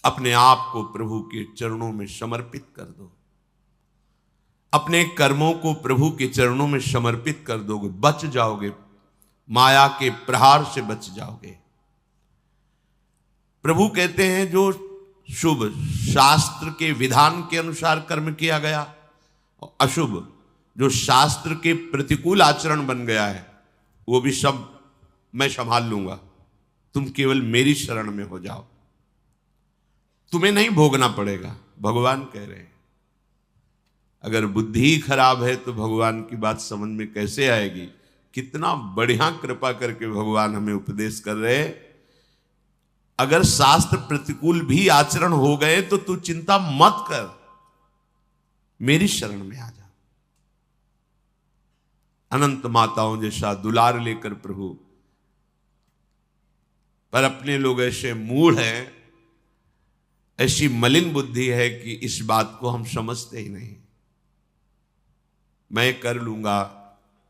अपने आप को प्रभु के चरणों में समर्पित कर दो, अपने कर्मों को प्रभु के चरणों में समर्पित कर दोगे, बच जाओगे, माया के प्रहार से बच जाओगे। प्रभु कहते हैं जो शुभ शास्त्र के विधान के अनुसार कर्म किया गया और अशुभ जो शास्त्र के प्रतिकूल आचरण बन गया है वो भी सब मैं संभाल लूंगा, तुम केवल मेरी शरण में हो जाओ, तुम्हें नहीं भोगना पड़ेगा। भगवान कह रहे हैं। अगर बुद्धि ही खराब है तो भगवान की बात समझ में कैसे आएगी। कितना बढ़िया कृपा करके भगवान हमें उपदेश कर रहे हैं। अगर शास्त्र प्रतिकूल भी आचरण हो गए तो तू चिंता मत कर, मेरी शरण में आ जा। अनंत माताओं जैसा दुलार लेकर प्रभु, पर अपने लोग ऐसे मूढ़ हैं, ऐसी मलिन बुद्धि है कि इस बात को हम समझते ही नहीं। मैं कर लूंगा,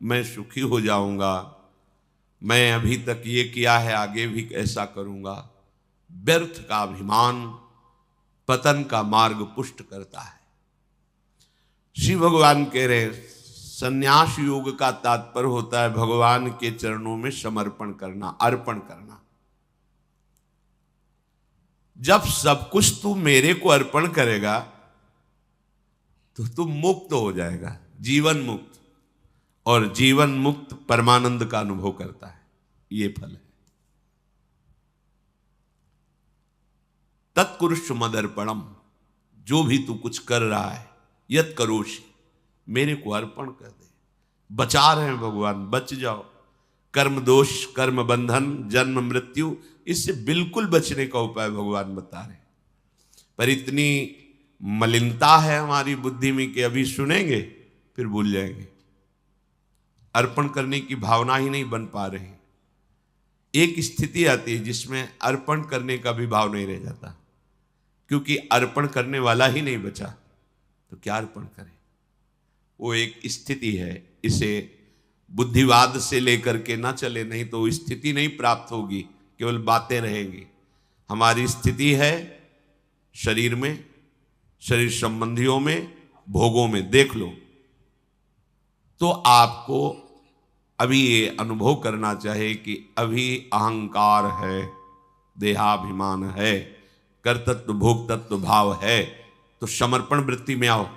मैं सुखी हो जाऊंगा, मैं अभी तक ये किया है आगे भी ऐसा करूंगा। व्यर्थ का अभिमान पतन का मार्ग पुष्ट करता है। श्री भगवान कह रहे संन्यास योग का तात्पर्य होता है भगवान के चरणों में समर्पण करना, अर्पण करना। जब सब कुछ तू मेरे को अर्पण करेगा तो तू मुक्त हो जाएगा, जीवन मुक्त, और जीवन मुक्त परमानंद का अनुभव करता है। ये फल है। तत्कुरुष मदर्पणम, जो भी तू कुछ कर रहा है, यत करोषि, मेरे को अर्पण कर दे। बचा रहे हैं भगवान, बच जाओ। कर्म दोष, कर्म बंधन, जन्म मृत्यु, इससे बिल्कुल बचने का उपाय भगवान बता रहे हैं। पर इतनी मलिनता है हमारी बुद्धि में कि अभी सुनेंगे फिर भूल जाएंगे। अर्पण करने की भावना ही नहीं बन पा रही। एक स्थिति आती है जिसमें अर्पण करने का भी भाव नहीं रह जाता, क्योंकि अर्पण करने वाला ही नहीं बचा तो क्या अर्पण करें। वो एक स्थिति है, इसे बुद्धिवाद से लेकर के ना चले, नहीं तो स्थिति नहीं प्राप्त होगी, केवल बातें रहेंगी। हमारी स्थिति है शरीर में, शरीर संबंधियों में, भोगों में। देख लो तो आपको अभी ये अनुभव करना चाहिए कि अभी अहंकार है, देहाभिमान है, कर्तृत्व भोक्तृत्व भाव है, तो समर्पण वृत्ति में आओ।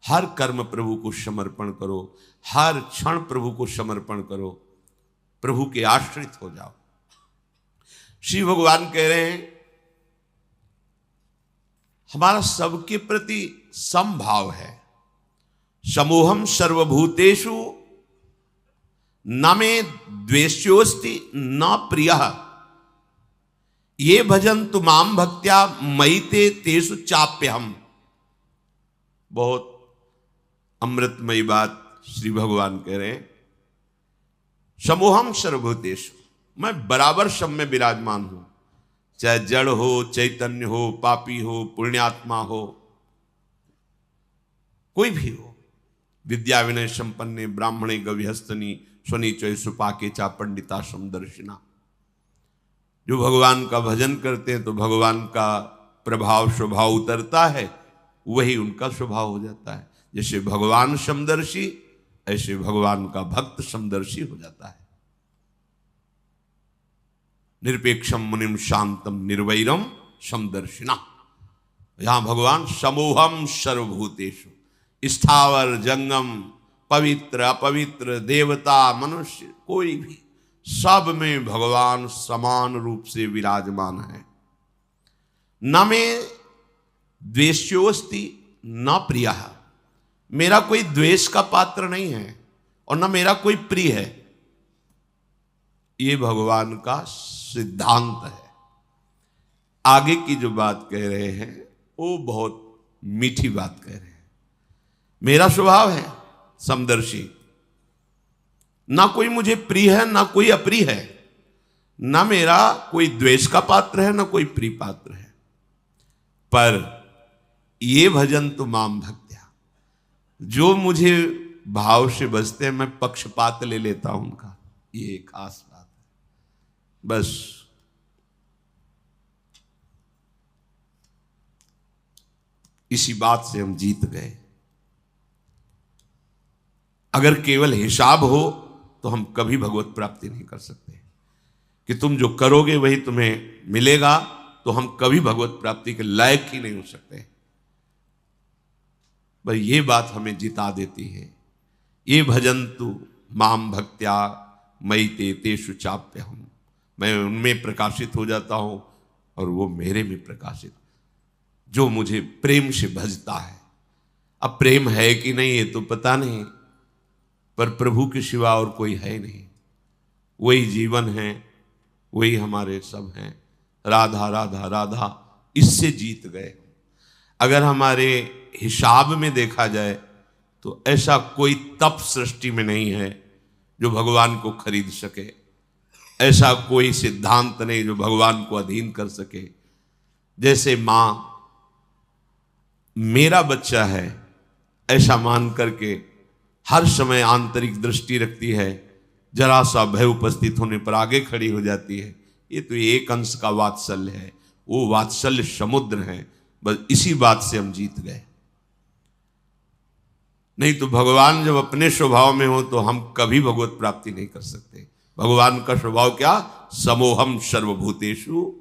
हर कर्म प्रभु को समर्पण करो, हर क्षण प्रभु को समर्पण करो, प्रभु के आश्रित हो जाओ। श्री भगवान कह रहे हैं हमारा सबके प्रति समभाव है। समोहम सर्वभूतेषु न मे द्वेष्योस्ति न प्रियः, ये भजन्तु माम भक्त्या मयि ते तेषु चाप्यहम्। बहुत अमृतमयी बात श्री भगवान कह रहे हैं। समोहम सर्वभूतेषु, मैं बराबर सब में विराजमान हूं, चाहे जड़ हो, चैतन्य हो, पापी हो, पुण्यात्मा हो, कोई भी हो। विद्या विनय संपन्ने ब्राह्मणे गविहस्तनी स्वनीचय सुपाके चा पंडिता समदर्शिना। जो भगवान का भजन करते हैं तो भगवान का प्रभाव स्वभाव उतरता है, वही उनका स्वभाव हो जाता है। जैसे भगवान समदर्शी, ऐसे भगवान का भक्त समदर्शी हो जाता है। निरपेक्षम मुनिम शांतम निर्वैरम समदर्शिना। यहां भगवान समोहम सर्वभूतेषु, स्थावर जंगम, पवित्र अपवित्र, देवता मनुष्य, कोई भी, सब में भगवान समान रूप से विराजमान है। न मे द्वेष्योस्ति न प्रियः, मेरा कोई द्वेष का पात्र नहीं है और न मेरा कोई प्रिय है। ये भगवान का सिद्धांत है। आगे की जो बात कह रहे हैं वो बहुत मीठी बात कह रहे हैं। मेरा स्वभाव है समदर्शी, ना कोई मुझे प्रिय है ना कोई अप्रिय है, ना मेरा कोई द्वेष का पात्र है ना कोई प्रिय पात्र है। पर ये भजन तो माम भक्त्या, जो मुझे भाव से बजते हैं मैं पक्षपात ले लेता हूं उनका। ये एक खास बात है। बस इसी बात से हम जीत गए। अगर केवल हिसाब हो तो हम कभी भगवत प्राप्ति नहीं कर सकते, कि तुम जो करोगे वही तुम्हें मिलेगा, तो हम कभी भगवत प्राप्ति के लायक ही नहीं हो सकते। पर ये बात हमें जिता देती है। ये भजन्तु माम भक्त्या मयि ते तेषु चाप्यहम्, मैं उनमें प्रकाशित हो जाता हूं और वो मेरे में प्रकाशित, जो मुझे प्रेम से भजता है। अब प्रेम है कि नहीं ये तो पता नहीं, पर प्रभु के सिवा और कोई है नहीं। वही जीवन है, वही हमारे सब हैं। राधा राधा राधा, इससे जीत गए। अगर हमारे हिसाब में देखा जाए तो ऐसा कोई तप सृष्टि में नहीं है जो भगवान को खरीद सके, ऐसा कोई सिद्धांत नहीं जो भगवान को अधीन कर सके। जैसे मां मेरा बच्चा है ऐसा मान करके हर समय आंतरिक दृष्टि रखती है, जरा सा भय उपस्थित होने पर आगे खड़ी हो जाती है। ये तो एक अंश का वात्सल्य है, वो वात्सल्य समुद्र है। बस इसी बात से हम जीत गए। नहीं तो भगवान जब अपने स्वभाव में हो तो हम कभी भगवत प्राप्ति नहीं कर सकते। भगवान का स्वभाव क्या? समोहम सर्वभूतेषु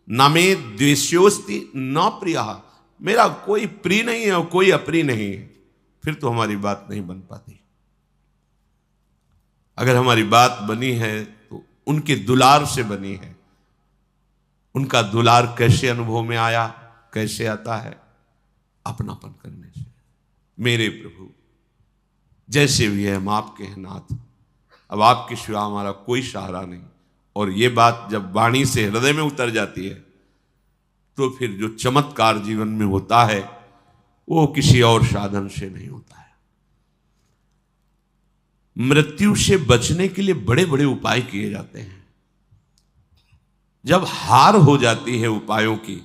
न मे द्वेष्योस्ति न प्रियः, मेरा कोई प्रिय नहीं है और कोई अप्रिय नहीं है। फिर तो हमारी बात नहीं बन पाती। अगर हमारी बात बनी है तो उनके दुलार से बनी है। उनका दुलार कैसे अनुभव में आया, कैसे आता है? अपनापन करने से। मेरे प्रभु जैसे भी है हम आपके हैं नाथ, अब आपके सिवा हमारा कोई सहारा नहीं। और ये बात जब वाणी से हृदय में उतर जाती है तो फिर जो चमत्कार जीवन में होता है वो किसी और साधन से नहीं होता है। मृत्यु से बचने के लिए बड़े बड़े उपाय किए जाते हैं। जब हार हो जाती है उपायों की,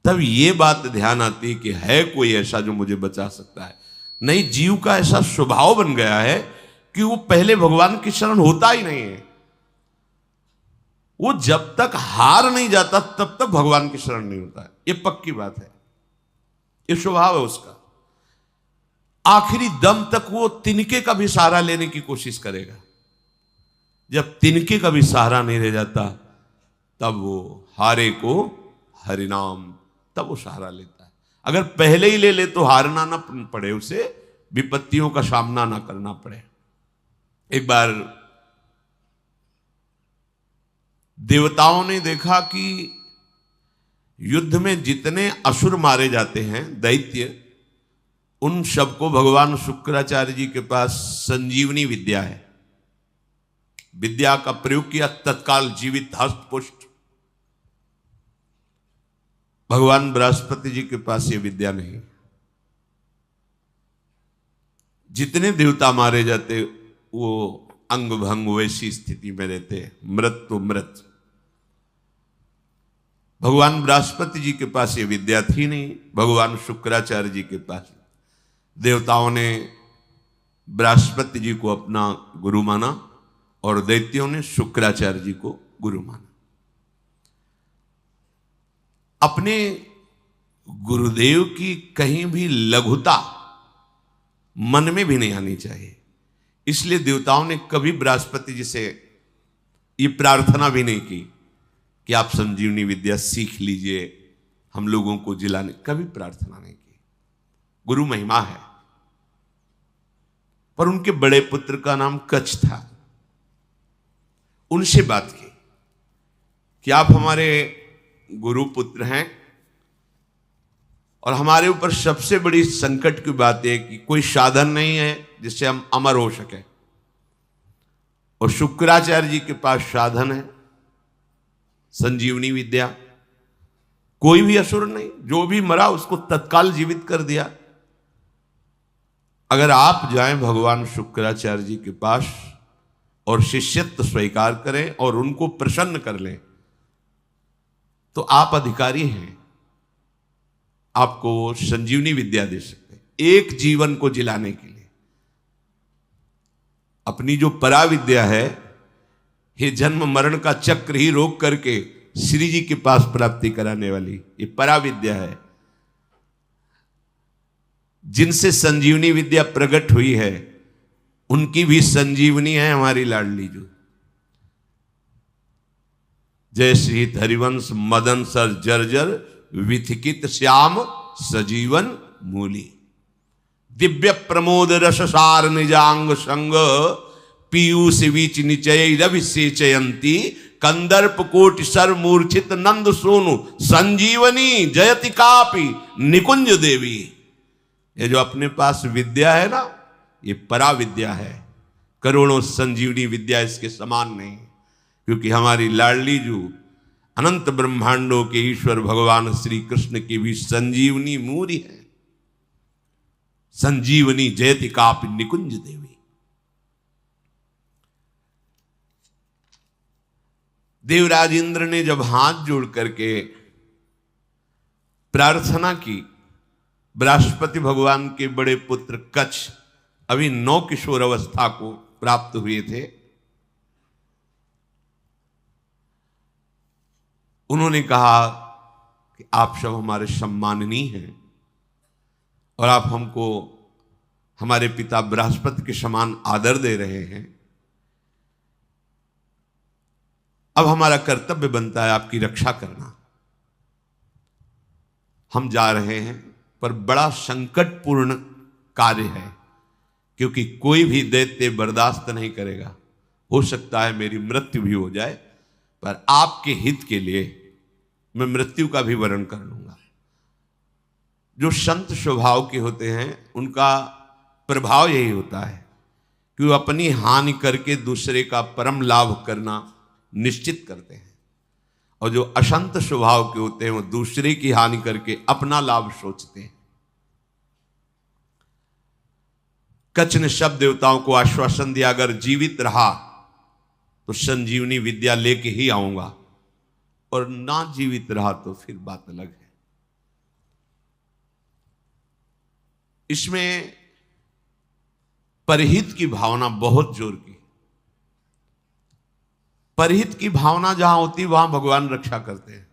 तब ये बात ध्यान आती है कि है कोई ऐसा जो मुझे बचा सकता है। नहीं, जीव का ऐसा स्वभाव बन गया है कि वो पहले भगवान की शरण होता ही नहीं है। वो जब तक हार नहीं जाता तब तक भगवान की शरण नहीं होता है। ये पक्की बात है, ये स्वभाव है उसका। आखिरी दम तक वो तिनके का भी सहारा लेने की कोशिश करेगा। जब तिनके का भी सहारा नहीं रह जाता तब वो हारे को हरिनाम, तब वो सहारा लेता है। अगर पहले ही ले ले तो हारना ना पड़े, उसे विपत्तियों का सामना ना करना पड़े। एक बार देवताओं ने देखा कि युद्ध में जितने असुर मारे जाते हैं, दैत्य, उन सबको भगवान शुक्राचार्य जी के पास संजीवनी विद्या है। विद्या का प्रयोग किया, तत्काल जीवित हस्त पुष्ट। भगवान बृहस्पति जी के पास ये विद्या नहीं। जितने देवता मारे जाते वो अंग भंग वैसी स्थिति में रहते, मृत तो मृत। भगवान बृहस्पति जी के पास ये विद्या थी नहीं, भगवान शुक्राचार्य जी के पास। देवताओं ने बृहस्पति जी को अपना गुरु माना और दैत्यों ने शुक्राचार्य जी को गुरु माना। अपने गुरुदेव की कहीं भी लघुता मन में भी नहीं आनी चाहिए। इसलिए देवताओं ने कभी बृहस्पति जी से ये प्रार्थना भी नहीं की कि आप संजीवनी विद्या सीख लीजिए, हम लोगों को जिलाने, कभी प्रार्थना नहीं की। गुरु महिमा है। पर उनके बड़े पुत्र का नाम कच्छ था। उनसे बात की कि आप हमारे गुरु पुत्र हैं और हमारे ऊपर सबसे बड़ी संकट की बात है कि कोई साधन नहीं है जिससे हम अमर हो सके। और शुक्राचार्य जी के पास साधन है, संजीवनी विद्या। कोई भी असुर नहीं, जो भी मरा उसको तत्काल जीवित कर दिया। अगर आप जाएं भगवान शुक्राचार्य जी के पास और शिष्यत्व स्वीकार करें और उनको प्रसन्न कर लें तो आप अधिकारी हैं, आपको संजीवनी विद्या दे सकते हैं एक जीवन को जिलाने के लिए। अपनी जो पराविद्या है, ये जन्म मरण का चक्र ही रोक करके श्री जी के पास प्राप्ति कराने वाली ये पराविद्या है। जिनसे संजीवनी विद्या प्रकट हुई है उनकी भी संजीवनी है हमारी लाडली जो। जय श्री हरिवंश मदन सर जर्जर विथिकित श्याम सजीवन मूली। दिव्य प्रमोद रस सार निजांग संग पीयूष बीच निचय रविसेचयंती कंदर्प कोटि सर मूर्छित नंद सोनु संजीवनी जयति कापि निकुंज देवी। ये जो अपने पास विद्या है ना, ये परा विद्या है, करोड़ों संजीवनी विद्या इसके समान नहीं। क्योंकि हमारी लाडली जो अनंत ब्रह्मांडों के ईश्वर भगवान श्री कृष्ण की भी संजीवनी मूरी है। संजीवनी जयति कापि निकुंज देवी। देवराज इंद्र ने जब हाथ जोड़ करके प्रार्थना की, बृहस्पति भगवान के बड़े पुत्र कच्छ अभी 9 किशोर अवस्था को प्राप्त हुए थे, उन्होंने कहा कि आप सब हमारे सम्माननीय हैं और आप हमको हमारे पिता बृहस्पति के समान आदर दे रहे हैं। अब हमारा कर्तव्य बनता है आपकी रक्षा करना। हम जा रहे हैं पर बड़ा संकटपूर्ण कार्य है, क्योंकि कोई भी दैत्य बर्दाश्त नहीं करेगा। हो सकता है मेरी मृत्यु भी हो जाए, पर आपके हित के लिए मैं मृत्यु का भी वरण कर लूंगा। जो संत स्वभाव के होते हैं उनका प्रभाव यही होता है कि वो अपनी हानि करके दूसरे का परम लाभ करना निश्चित करते हैं, और जो अशंत स्वभाव के होते हैं वो दूसरे की हानि करके अपना लाभ सोचते हैं। कच्छ ने सब देवताओं को आश्वासन दिया, अगर जीवित रहा तो संजीवनी विद्या लेके ही आऊंगा, और ना जीवित रहा तो फिर बात अलग है। इसमें परहित की भावना बहुत जोर की। परहित की भावना जहां होती वहां भगवान रक्षा करते हैं।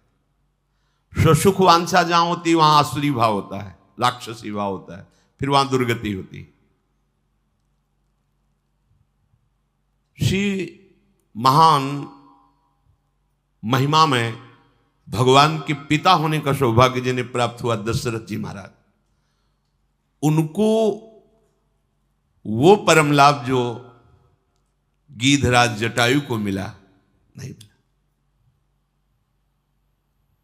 स्वसुख वांछा जहां होती वहां आसुरी भाव होता है, राक्षसी भाव होता है, फिर वहां दुर्गति होती है। श्री महान महिमा में भगवान के पिता होने का सौभाग्य जिन्हें प्राप्त हुआ दशरथ जी महाराज, उनको वो परम लाभ जो गीधराज जटायु को मिला नहीं मिला।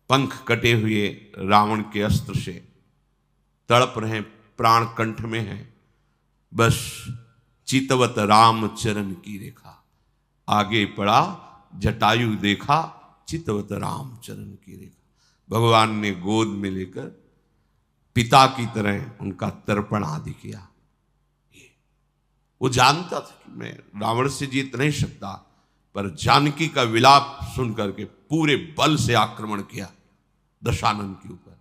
पंख कटे हुए रावण के अस्त्र से तड़प रहे, प्राण कंठ में है, बस चितवत राम चरण की रेखा। आगे पड़ा जटायु देखा, चितवत राम चरण की रेखा। भगवान ने गोद में लेकर पिता की तरह उनका तर्पण आदि किया। वो जानता था कि मैं रावण से जीत नहीं सकता, पर जानकी का विलाप सुन करके पूरे बल से आक्रमण किया दशानन के ऊपर,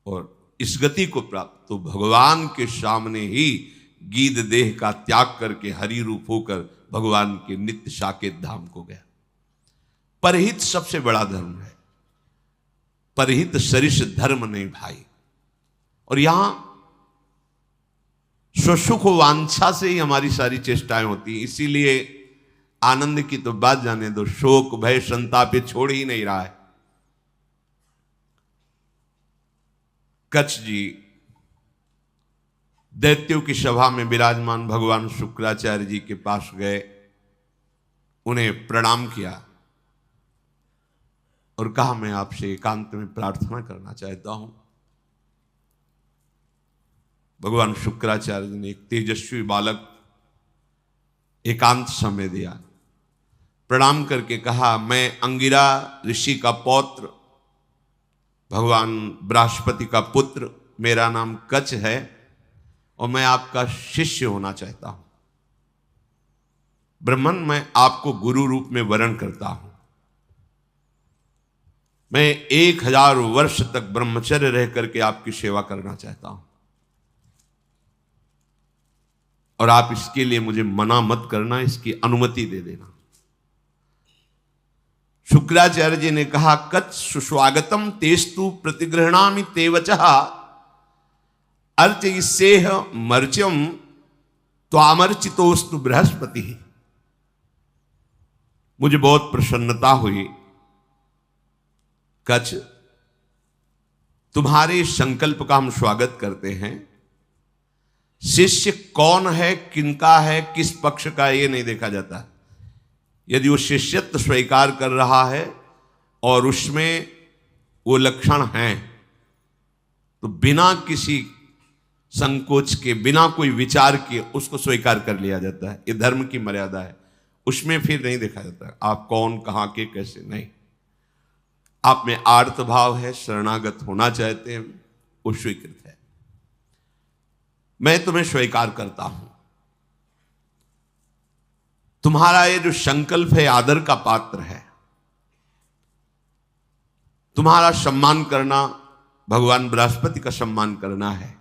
और इस गति को प्राप्त तो भगवान के सामने ही गीध देह का त्याग करके हरि रूप होकर भगवान के नित्य साकेत धाम को गया। परहित सबसे बड़ा धर्म है, परहित सरिष धर्म नहीं भाई। और यहां स्वसुख वांछा से ही हमारी सारी चेष्टाएं होती, इसीलिए आनंद की तो बात जाने दो, शोक भय संताप ये छोड़ ही नहीं रहा है। कच्छ जी दैत्यों की सभा में विराजमान भगवान शुक्राचार्य जी के पास गए, उन्हें प्रणाम किया और कहा मैं आपसे एकांत में प्रार्थना करना चाहता हूं। भगवान शुक्राचार्य जी ने एक तेजस्वी बालक एकांत समय दिया, प्रणाम करके कहा मैं अंगिरा ऋषि का पौत्र, भगवान बृहस्पति का पुत्र, मेरा नाम कच्छ है और मैं आपका शिष्य होना चाहता हूं। ब्रह्मन, मैं आपको गुरु रूप में वरण करता हूं। मैं 1000 वर्ष तक ब्रह्मचर्य रह करके आपकी सेवा करना चाहता हूं, और आप इसके लिए मुझे मना मत करना, इसकी अनुमति दे देना। शुक्राचार्य जी ने कहा कच्छ सुस्वागतम तेस्तु प्रतिगृहणामि ते वचः। अर्चयिष्येह मर्च्यम त्वामर्चितोस्तु बृहस्पति। मुझे बहुत प्रसन्नता हुई। कच्छ, तुम्हारे संकल्प का हम स्वागत करते हैं। शिष्य कौन है, किनका है, किस पक्ष का, ये नहीं देखा जाता। यदि वो शिष्यत्व स्वीकार कर रहा है और उसमें वो लक्षण हैं तो बिना किसी संकोच के, बिना कोई विचार के उसको स्वीकार कर लिया जाता है। ये धर्म की मर्यादा है। उसमें फिर नहीं देखा जाता आप कौन, कहां के, कैसे, नहीं। आप में आर्त भाव है, शरणागत होना चाहते हैं, वो स्वीकृत है। मैं तुम्हें स्वीकार करता हूं। तुम्हारा ये जो संकल्प है आदर का पात्र है। तुम्हारा सम्मान करना, भगवान बृहस्पति का सम्मान करना है।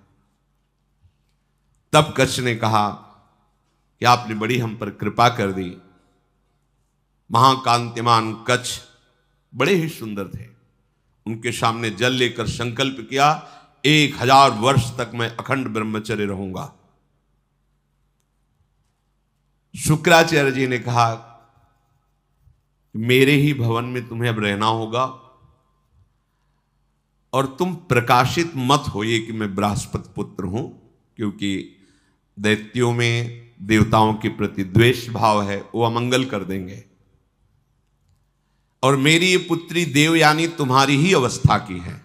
तब कच्छ ने कहा कि आपने बड़ी हम पर कृपा कर दी। महाकांतिमान कच्छ बड़े ही सुंदर थे। उनके सामने जल लेकर संकल्प किया, 1000 वर्ष तक मैं अखंड ब्रह्मचर्य रहूंगा। शुक्राचार्य जी ने कहा, मेरे ही भवन में तुम्हें अब रहना होगा और तुम प्रकाशित मत होइए कि मैं बृहस्पति पुत्र हूं, क्योंकि दैत्यों में देवताओं के प्रति द्वेष भाव है, वो अमंगल कर देंगे। और मेरी ये पुत्री देवयानी तुम्हारी ही अवस्था की है,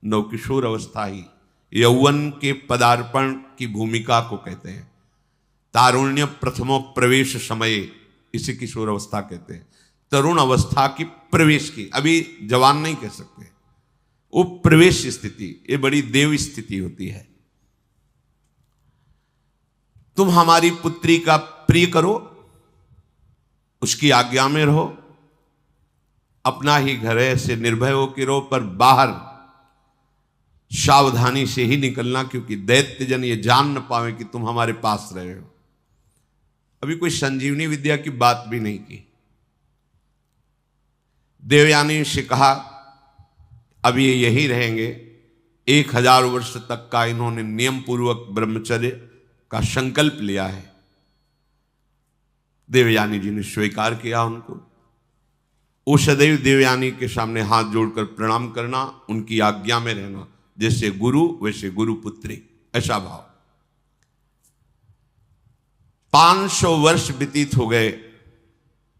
नवकिशोर अवस्था ही, यौवन के पदार्पण की भूमिका को कहते हैं। तारुण्य प्रथमो प्रवेश समय, इसे किशोर अवस्था कहते हैं। तरुण अवस्था की प्रवेश की, अभी जवान नहीं कह सकते, वो प्रवेश स्थिति, ये बड़ी देव स्थिति होती है। तुम हमारी पुत्री का प्रिय करो, उसकी आज्ञा में रहो, अपना ही घर है, ऐसे निर्भय हो के रहो, पर बाहर सावधानी से ही निकलना, क्योंकि दैत्य जन ये जान न पावे कि तुम हमारे पास रहे हो। अभी कोई संजीवनी विद्या की बात भी नहीं की। देवयानी से कहा, अब ये यही रहेंगे। 1000 वर्ष तक का इन्होंने नियम पूर्वक ब्रह्मचर्य का संकल्प लिया है। देवयानी जी ने स्वीकार किया उनको। वो सदैव देवयानी के सामने हाथ जोड़कर प्रणाम करना, उनकी आज्ञा में रहना, जैसे गुरु वैसे गुरु पुत्री, ऐसा भाव। 500 वर्ष व्यतीत हो गए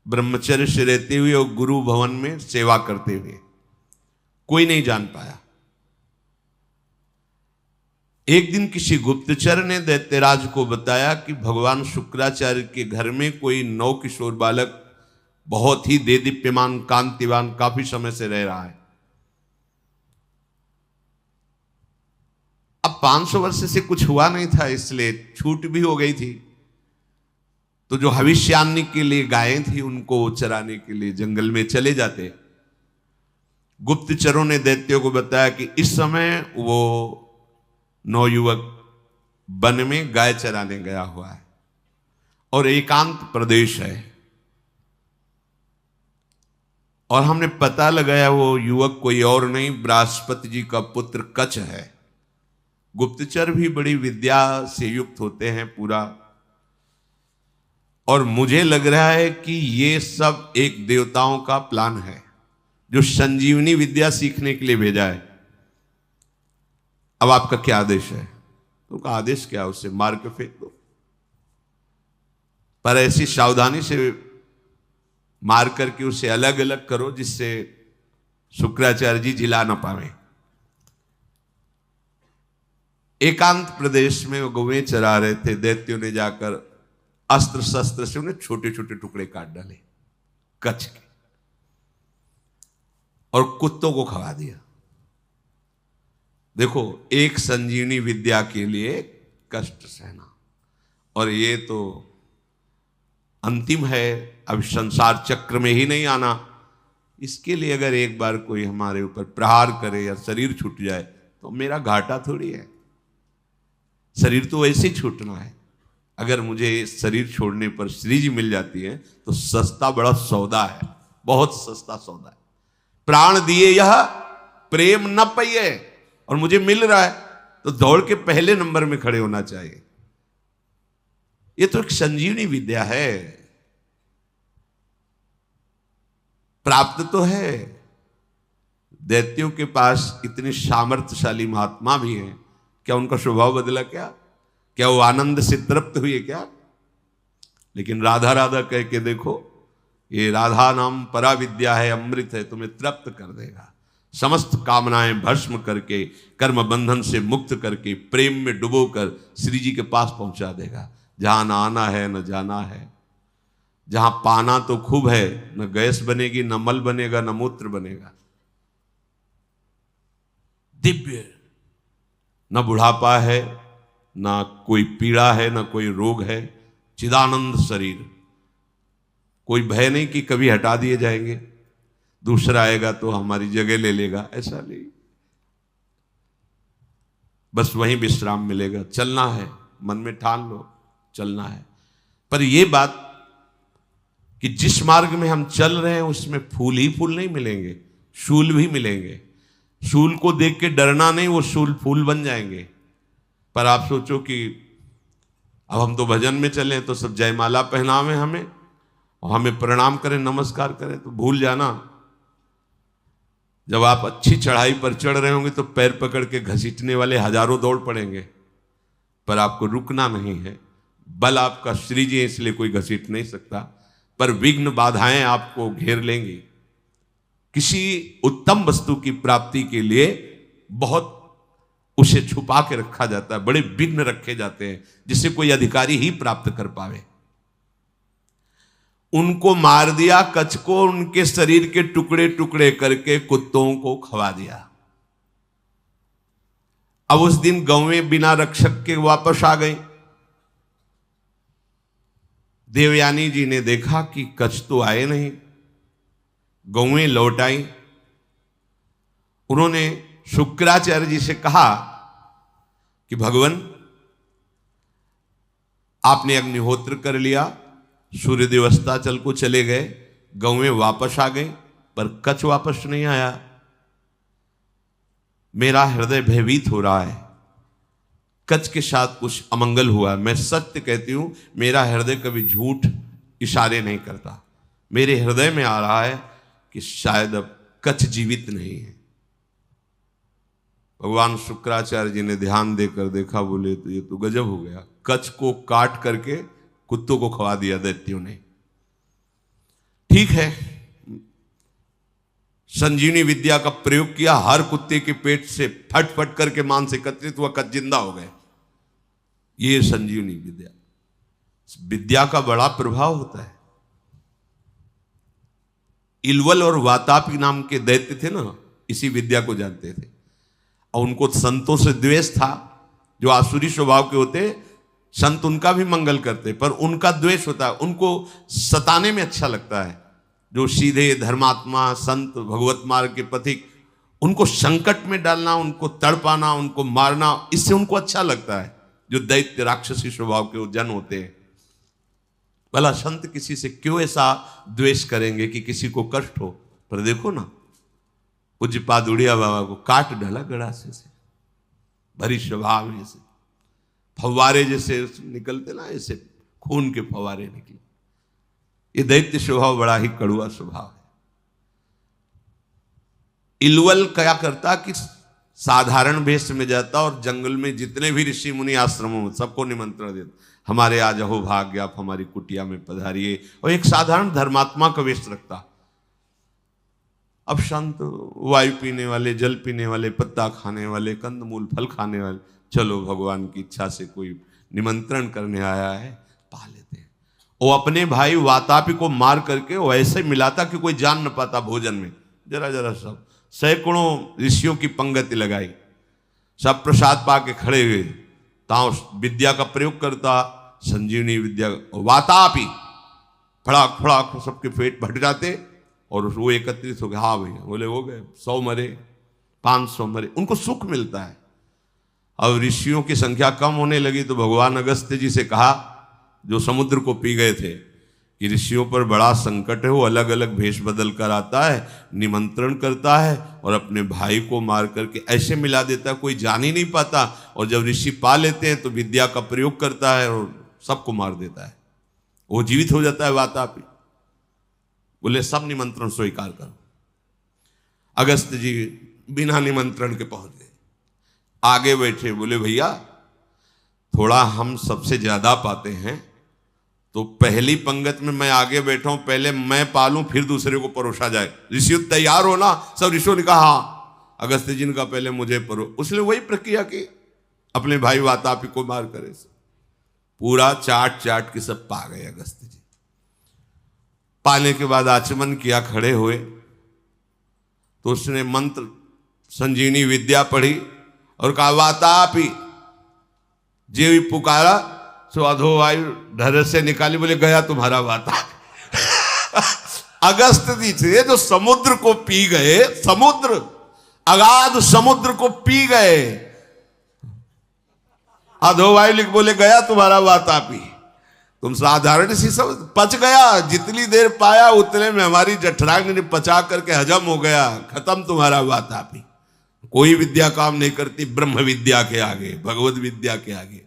ब्रह्मचर्य से रहते हुए और गुरु भवन में सेवा करते हुए। कोई नहीं जान पाया। एक दिन किसी गुप्तचर ने दैत्यराज को बताया कि भगवान शुक्राचार्य के घर में कोई नवकिशोर बालक बहुत ही देदीप्यमान, कांतिवान, काफी समय से रह रहा है। अब 500 वर्ष से कुछ हुआ नहीं था, इसलिए छूट भी हो गई थी। तो जो भविष्यान्नी के लिए गायें थी, उनको चराने के लिए जंगल में चले जाते। गुप्तचरों ने दैत्यों को बताया कि इस समय वो नवयुवक वन में गाय चराने गया हुआ है और एकांत प्रदेश है, और हमने पता लगाया वो युवक कोई और नहीं, बृहस्पति जी का पुत्र कच्छ है। गुप्तचर भी बड़ी विद्या से युक्त होते हैं पूरा, और मुझे लग रहा है कि ये सब एक देवताओं का प्लान है जो संजीवनी विद्या सीखने के लिए भेजा है। अब आपका क्या आदेश है? तो उनका आदेश क्या, उसे मार के फेंक दो, पर ऐसी सावधानी से मार करके उसे अलग अलग करो जिससे शुक्राचार्य जी जिला ना पावे। एकांत प्रदेश में वो गौएं चरा रहे थे। दैत्यों ने जाकर अस्त्र शस्त्र से उन्हें छोटे छोटे टुकड़े काट डाले कच्छ के और कुत्तों को खवा दिया। देखो, एक संजीवनी विद्या के लिए कष्ट सहना, और ये तो अंतिम है, अब संसार चक्र में ही नहीं आना। इसके लिए अगर एक बार कोई हमारे ऊपर प्रहार करे या शरीर छूट जाए तो मेरा घाटा थोड़ी है। शरीर तो वैसे ही छूटना है। अगर मुझे शरीर छोड़ने पर श्री जी मिल जाती है तो सस्ता बड़ा सौदा है, बहुत सस्ता सौदा है। प्राण दिए यह प्रेम न पाइए, और मुझे मिल रहा है। तो दौड़ के पहले नंबर में खड़े होना चाहिए। ये तो एक संजीवनी विद्या है, प्राप्त तो है। दैत्यों के पास इतने सामर्थ्यशाली महात्मा भी हैं, क्या उनका स्वभाव बदला? क्या वो आनंद से तृप्त हुए क्या? लेकिन राधा राधा कह के देखो, ये राधा नाम परा विद्या है, अमृत है, तुम्हें तृप्त कर देगा। समस्त कामनाएं भस्म करके, कर्म बंधन से मुक्त करके, प्रेम में डुबोकर श्री जी के पास पहुंचा देगा। जहां न आना है न जाना है, जहां पाना तो खूब है, न गैस बनेगी, न मल बनेगा, न मूत्र बनेगा। दिव्य, न बुढ़ापा है, न कोई पीड़ा है, न कोई रोग है, चिदानंद शरीर। कोई भय नहीं कि कभी हटा दिए जाएंगे, दूसरा आएगा तो हमारी जगह ले लेगा, ऐसा नहीं। बस वहीं विश्राम मिलेगा। चलना है, मन में ठान लो, चलना है। पर यह बात कि जिस मार्ग में हम चल रहे हैं उसमें फूल ही फूल नहीं मिलेंगे, शूल भी मिलेंगे। शूल को देख के डरना नहीं, वो शूल फूल बन जाएंगे। पर आप सोचो कि अब हम तो भजन में चले तो सब जयमाला पहनावे हमें, और हमें प्रणाम करें, नमस्कार करें, तो भूल जाना जब आप अच्छी चढ़ाई पर चढ़ रहे होंगे तो पैर पकड़ के घसीटने वाले हजारों दौड़ पड़ेंगे, पर आपको रुकना नहीं है। बल आपका श्री जी है, इसलिए कोई घसीट नहीं सकता, पर विघ्न बाधाएं आपको घेर लेंगी। किसी उत्तम वस्तु की प्राप्ति के लिए बहुत उसे छुपा के रखा जाता है, बड़े विघ्न रखे जाते हैं जिसे कोई अधिकारी ही प्राप्त कर पावे। उनको मार दिया, कच्छ को, उनके शरीर के टुकड़े टुकड़े करके कुत्तों को खवा दिया। अब उस दिन गौवें बिना रक्षक के वापस आ गई। देवयानी जी ने देखा कि कच्छ तो आए नहीं, गौवें लौट आई। उन्होंने शुक्राचार्य जी से कहा कि भगवान, आपने अग्निहोत्र कर लिया, सूर्य देवस्थाचल को चले गए, गौवें वापस आ गई, पर कच्छ वापस नहीं आया। मेरा हृदय भयभीत हो रहा है, कच्छ के साथ कुछ अमंगल हुआ। मैं सत्य कहती हूं, मेरा हृदय कभी झूठ इशारे नहीं करता। मेरे हृदय में आ रहा है कि शायद अब कच्छ जीवित नहीं है। भगवान शुक्राचार्य जी ने ध्यान देकर देखा, बोले तो ये तो गजब हो गया, कच्छ को काट करके कुत्तों को खवा दिया दैत्यों ने। ठीक है, संजीवनी विद्या का प्रयोग किया, हर कुत्ते के पेट से फट फट करके मांस एकत्रित हुआ, कच्छ जिंदा हो गए। ये संजीवनी विद्या, विद्या का बड़ा प्रभाव होता है। इलवल और वातापी नाम के दैत्य थे ना, इसी विद्या को जानते थे, और उनको संतों से द्वेष था। जो आसुरी स्वभाव के होते, संत उनका भी मंगल करते, पर उनका द्वेष होता है, उनको सताने में अच्छा लगता है। जो सीधे धर्मात्मा संत, भगवत मार्ग के पथिक, उनको संकट में डालना, उनको तड़पाना, उनको मारना, इससे उनको अच्छा लगता है। जो दैत्य राक्षसी स्वभाव के जन होते हैं, भला संत किसी से क्यों ऐसा द्वेष करेंगे कि किसी को कष्ट हो? पर देखो ना, पूज्यपाद उड़िया बाबा को काट डाला गड़ासे से, भरी स्वभाव में से फव्वारे जैसे निकलते ना, ऐसे खून के फव्वारे निकले। ये दैत्य स्वभाव बड़ा ही कड़ुआ स्वभाव है। इलवल क्या करता कि साधारण वेश में जाता और जंगल में जितने भी ऋषि मुनि आश्रमों में सबको निमंत्रण देता, हमारे आज अहो भाग्य, आप हमारी कुटिया में पधारिए, और एक साधारण धर्मात्मा का वेश रखता। अब संत वायु पीने वाले, जल पीने वाले, पत्ता खाने वाले, कंदमूल फल खाने वाले, चलो भगवान की इच्छा से कोई निमंत्रण करने आया है, पा लेते हैं। वो अपने भाई वातापी को मार करके वो ऐसे मिलाता कि कोई जान न पाता भोजन में। जरा जरा सब सैकड़ों ऋषियों की पंगति लगाई, सब प्रसाद पा के खड़े हुए, ताओ विद्या का प्रयोग करता, संजीवनी विद्या। वातापी फड़ाक फड़ाक सबके पेट भट जाते, और वो एकत्रित हो गए। हाँ भैया, बोले हो गए, 100 मरे, 500 मरे, उनको सुख मिलता है। अब ऋषियों की संख्या कम होने लगी तो भगवान अगस्त्य जी से कहा, जो समुद्र को पी गए थे, कि ऋषियों पर बड़ा संकट है, वो अलग अलग भेष बदल कर आता है, निमंत्रण करता है और अपने भाई को मार करके ऐसे मिला देता है कोई जान ही नहीं पाता, और जब ऋषि पा लेते हैं तो विद्या का प्रयोग करता है और सबको मार देता है, वो जीवित हो जाता है वातापी। बोले सब निमंत्रण स्वीकार करो। अगस्त जी बिना निमंत्रण के पहुंच गए, आगे बैठे, बोले भैया थोड़ा हम सबसे ज्यादा पाते हैं तो पहली पंगत में मैं आगे बैठा हूं, पहले मैं पालूं फिर दूसरे को परोसा जाए। ऋषि तैयार हो ना? सब ऋषियों ने कहा हाँ। अगस्त जी ने कहा पहले मुझे परो, उसने वही प्रक्रिया की, अपने भाई वातापी को मार करे पूरा चाट चाट के सब पा गए अगस्त जी। पाने के बाद आचमन किया, खड़े हुए तो उसने मंत्र संजीवनी विद्या पढ़ी और कहा वातापी, जे भी पुकारा सो अधोवायु ढर से निकाली। बोले गया तुम्हारा वातापी। अगस्त जी थे जो समुद्र को पी गए, समुद्र, अगाध समुद्र को पी गए। अधोवायु लिख बोले गया तुम्हारा वातापी। तुम साधारण सी सब पच गया, जितनी देर पाया उतने में हमारी जठराग्नि ने पचा करके हजम हो गया, खत्म तुम्हारा वातापी। कोई विद्या काम नहीं करती ब्रह्म विद्या के आगे, भगवत विद्या के आगे।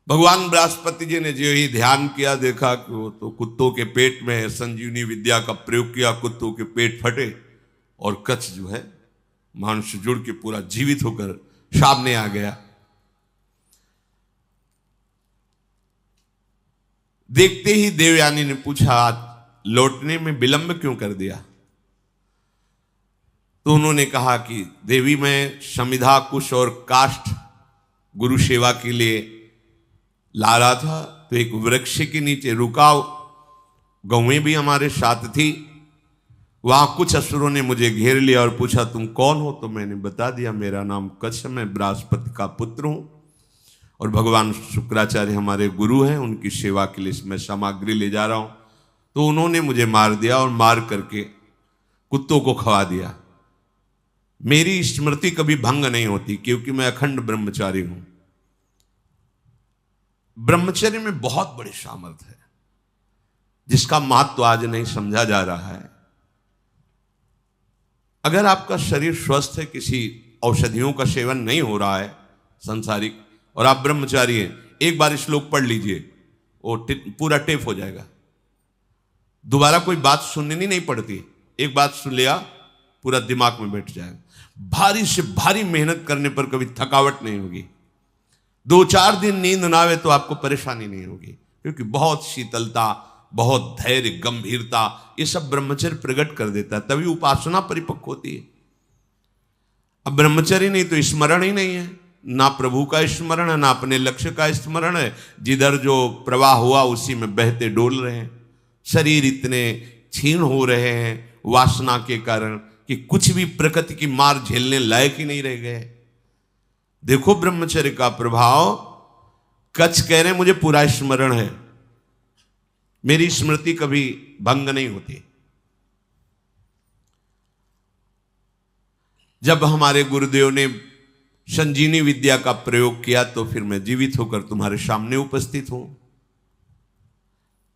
भगवान बृहस्पति जी ने जो ही ध्यान किया, देखा कि वो तो कुत्तों के पेट में है, संजीवनी विद्या का प्रयोग किया, कुत्तों के पेट फटे और कच्छ जो है मांस जुड़ के पूरा जीवित होकर सामने आ गया। देखते ही देवयानी ने पूछा लौटने में विलंब क्यों कर दिया? तो उन्होंने कहा कि देवी मैं समिधा कुश और काष्ठ गुरु सेवा के लिए ला रहा था, तो एक वृक्ष के नीचे रुका, गौएं भी हमारे साथ थी, वहां कुछ असुरों ने मुझे घेर लिया और पूछा तुम कौन हो? तो मैंने बता दिया मेरा नाम कच्छ, मैं बृहस्पति का पुत्र हूं और भगवान शुक्राचार्य हमारे गुरु हैं, उनकी सेवा के लिए मैं सामग्री ले जा रहा हूं। तो उन्होंने मुझे मार दिया और मार करके कुत्तों को खवा दिया। मेरी स्मृति कभी भंग नहीं होती क्योंकि मैं अखंड ब्रह्मचारी हूं। ब्रह्मचर्य में बहुत बड़ी सामर्थ्य है जिसका महत्व आज नहीं समझा जा रहा है। अगर आपका शरीर स्वस्थ है, किसी औषधियों का सेवन नहीं हो रहा है संसारिक, और आप ब्रह्मचारी हैं, एक बार श्लोक पढ़ लीजिए, वो पूरा टेप हो जाएगा। दोबारा कोई बात सुननी नहीं पड़ती, एक बात सुन लिया पूरा दिमाग में बैठ जाएगा। भारी से भारी मेहनत करने पर कभी थकावट नहीं होगी। 2-4 दिन नींद ना आवे तो आपको परेशानी नहीं होगी, क्योंकि बहुत शीतलता, बहुत धैर्य, गंभीरता, ये सब ब्रह्मचर्य प्रकट कर देता है, तभी उपासना परिपक्व होती है। अब ब्रह्मचर्य नहीं तो स्मरण ही नहीं है, ना प्रभु का स्मरण है, ना अपने लक्ष्य का स्मरण है। जिधर जो प्रवाह हुआ उसी में बहते डोल रहे हैं। शरीर इतने क्षीण हो रहे हैं वासना के कारण कि कुछ भी प्रकृति की मार झेलने लायक ही नहीं रह गए। देखो ब्रह्मचर्य का प्रभाव। कच्छ कह रहे हैं मुझे पूरा स्मरण है, मेरी स्मृति कभी भंग नहीं होती। जब हमारे गुरुदेव ने संजीवनी विद्या का प्रयोग किया तो फिर मैं जीवित होकर तुम्हारे सामने उपस्थित हूं।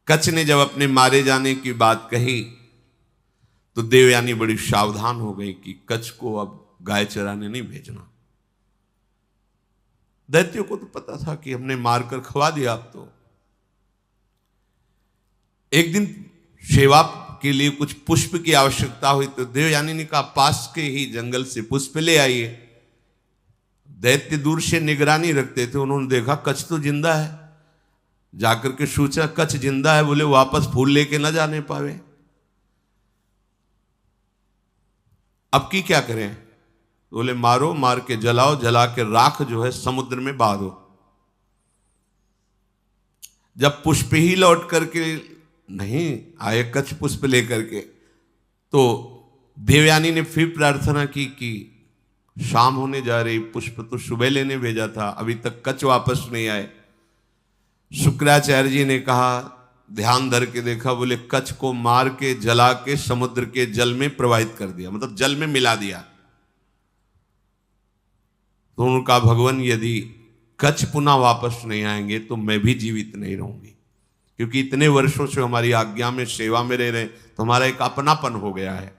कच्छ ने जब अपने मारे जाने की बात कही तो देवयानी बड़ी सावधान हो गई कि कच्छ को अब गाय चराने नहीं भेजना। दैत्यों को तो पता था कि हमने मारकर खवा दिया। अब तो एक दिन सेवा के लिए कुछ पुष्प की आवश्यकता हुई तो देवयानी ने कहा पास के ही जंगल से पुष्प ले आइए। दैत्य दूर से निगरानी रखते थे, उन्होंने देखा कच्छ तो जिंदा है, जाकर के सोचा कच्छ जिंदा है, बोले वापस फूल लेके ना जाने पावे, अब की क्या करें? बोले मारो, मार के जलाओ, जला के राख जो है समुद्र में बहा दो। जब पुष्प ही लौट करके नहीं आए कच्छ पुष्प लेकर के, तो देवयानी ने फिर प्रार्थना की कि शाम होने जा रही, पुष्प तो सुबह लेने भेजा था, अभी तक कच्छ वापस नहीं आए। शुक्राचार्य जी ने कहा, ध्यान धर के देखा, बोले कच्छ को मार के जला के समुद्र के जल में प्रवाहित कर दिया, मतलब जल में मिला दिया। तो उनका भगवान यदि कच्छ पुनः वापस नहीं आएंगे तो मैं भी जीवित नहीं रहूंगी, क्योंकि इतने वर्षों से हमारी आज्ञा में सेवा में रह रहे, तो हमारा एक अपनापन हो गया है।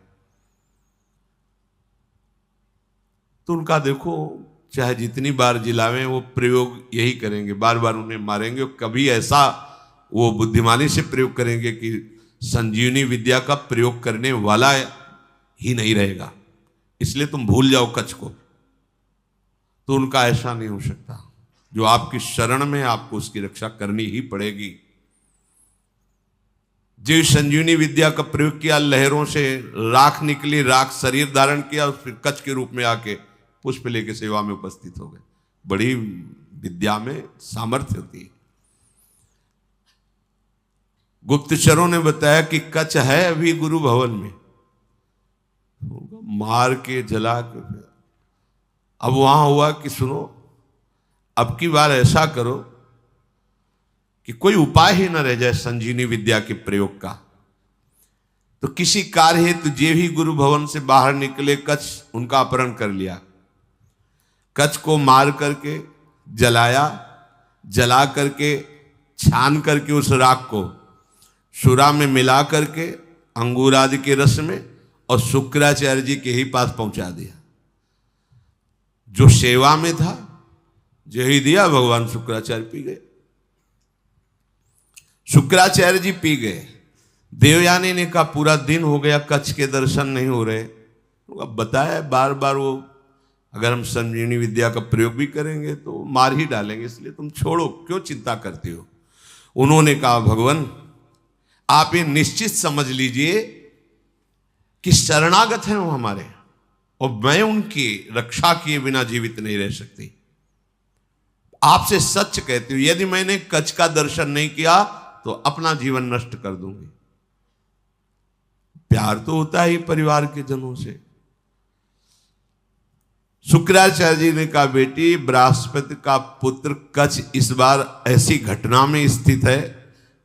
तो उनका देखो, चाहे जितनी बार जिलावें वो प्रयोग यही करेंगे, बार बार उन्हें मारेंगे। कभी ऐसा वो बुद्धिमानी से प्रयोग करेंगे कि संजीवनी विद्या का प्रयोग करने वाला ही नहीं रहेगा, इसलिए तुम भूल जाओ कच्छ को। तो उनका ऐसा नहीं हो सकता। जो आपकी शरण में, आपको उसकी रक्षा करनी ही पड़ेगी। जो संजीवनी विद्या का प्रयोग किया, लहरों से राख निकली, राख शरीर धारण किया, फिर कच्छ के रूप में आके पुष्प लेके सेवा में उपस्थित हो गए। बड़ी विद्या में सामर्थ्य होती है। गुप्तचरों ने बताया कि कच्छ है अभी गुरु भवन में, मार के जला के। अब वहां हुआ कि सुनो, अब की बार ऐसा करो कि कोई उपाय ही न रह जाए संजीवनी विद्या के प्रयोग का। तो किसी कार्य हेतु जे भी गुरु भवन से बाहर निकले, कच्छ उनका अपहरण कर लिया। कच्छ को मार करके जलाया, जला करके छान करके उस राख को सुरा में मिला करके अंगूर आदि के रस में और शुक्राचार्य जी के ही पास पहुंचा दिया। जो सेवा में था, जो ही दिया, भगवान शुक्राचार्य पी गए। शुक्राचार्य जी पी गए। देवयानी ने कहा पूरा दिन हो गया, कच्छ के दर्शन नहीं हो रहे। अब बताया बार बार, वो अगर हम संजीवनी विद्या का प्रयोग भी करेंगे तो मार ही डालेंगे, इसलिए तुम छोड़ो, क्यों चिंता करते हो। उन्होंने कहा भगवान आप ये निश्चित समझ लीजिए कि शरणागत हैं वो हमारे, और मैं उनकी रक्षा किए बिना जीवित नहीं रह सकती। आपसे सच कहती हूं, यदि मैंने कच्छ का दर्शन नहीं किया तो अपना जीवन नष्ट कर दूंगी। प्यार तो होता है परिवार के जनों से। शुक्राचार्य जी ने कहा बेटी, बृहस्पति का पुत्र कच्छ इस बार ऐसी घटना में स्थित है,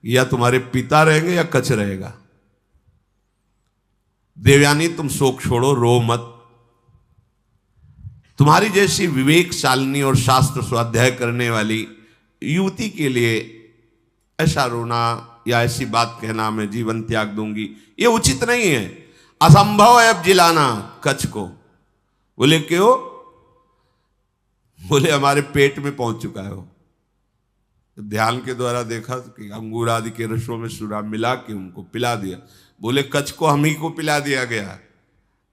या तुम्हारे पिता रहेंगे या कच्छ रहेगा। देवयानी तुम शोक छोड़ो, रो मत। तुम्हारी जैसी विवेकशालिनी और शास्त्र स्वाध्याय करने वाली युवती के लिए ऐसा रोना या ऐसी बात कहना मैं जीवन त्याग दूंगी, ये उचित नहीं है। असंभव है अब जिलाना कच्छ को। बोले क्यों? बोले हमारे पेट में पहुंच चुका है वो। ध्यान के द्वारा देखा कि अंगूर आदि के रसों में सुरा मिला के उनको पिला दिया। बोले कच्छ को हम ही को पिला दिया गया।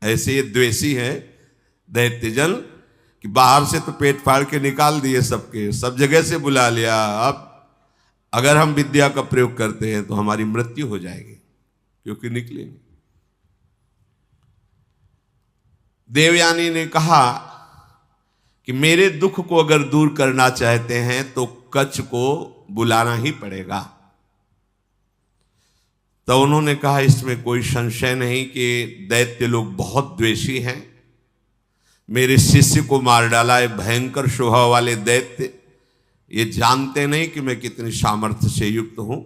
ऐसे ये द्वेषी है दैत्यजन कि बाहर से तो पेट फाड़ के निकाल दिए सबके, सब जगह से बुला लिया। अब अगर हम विद्या का प्रयोग करते हैं तो हमारी मृत्यु हो जाएगी, क्योंकि निकलेंगे। देवयानी ने कहा कि मेरे दुख को अगर दूर करना चाहते हैं तो कच्छ को बुलाना ही पड़ेगा। तो उन्होंने कहा इसमें कोई संशय नहीं कि दैत्य लोग बहुत द्वेषी हैं। मेरे शिष्य को मार डाला है भयंकर स्वभाव वाले दैत्य। ये जानते नहीं कि मैं कितनी सामर्थ्य से युक्त हूं,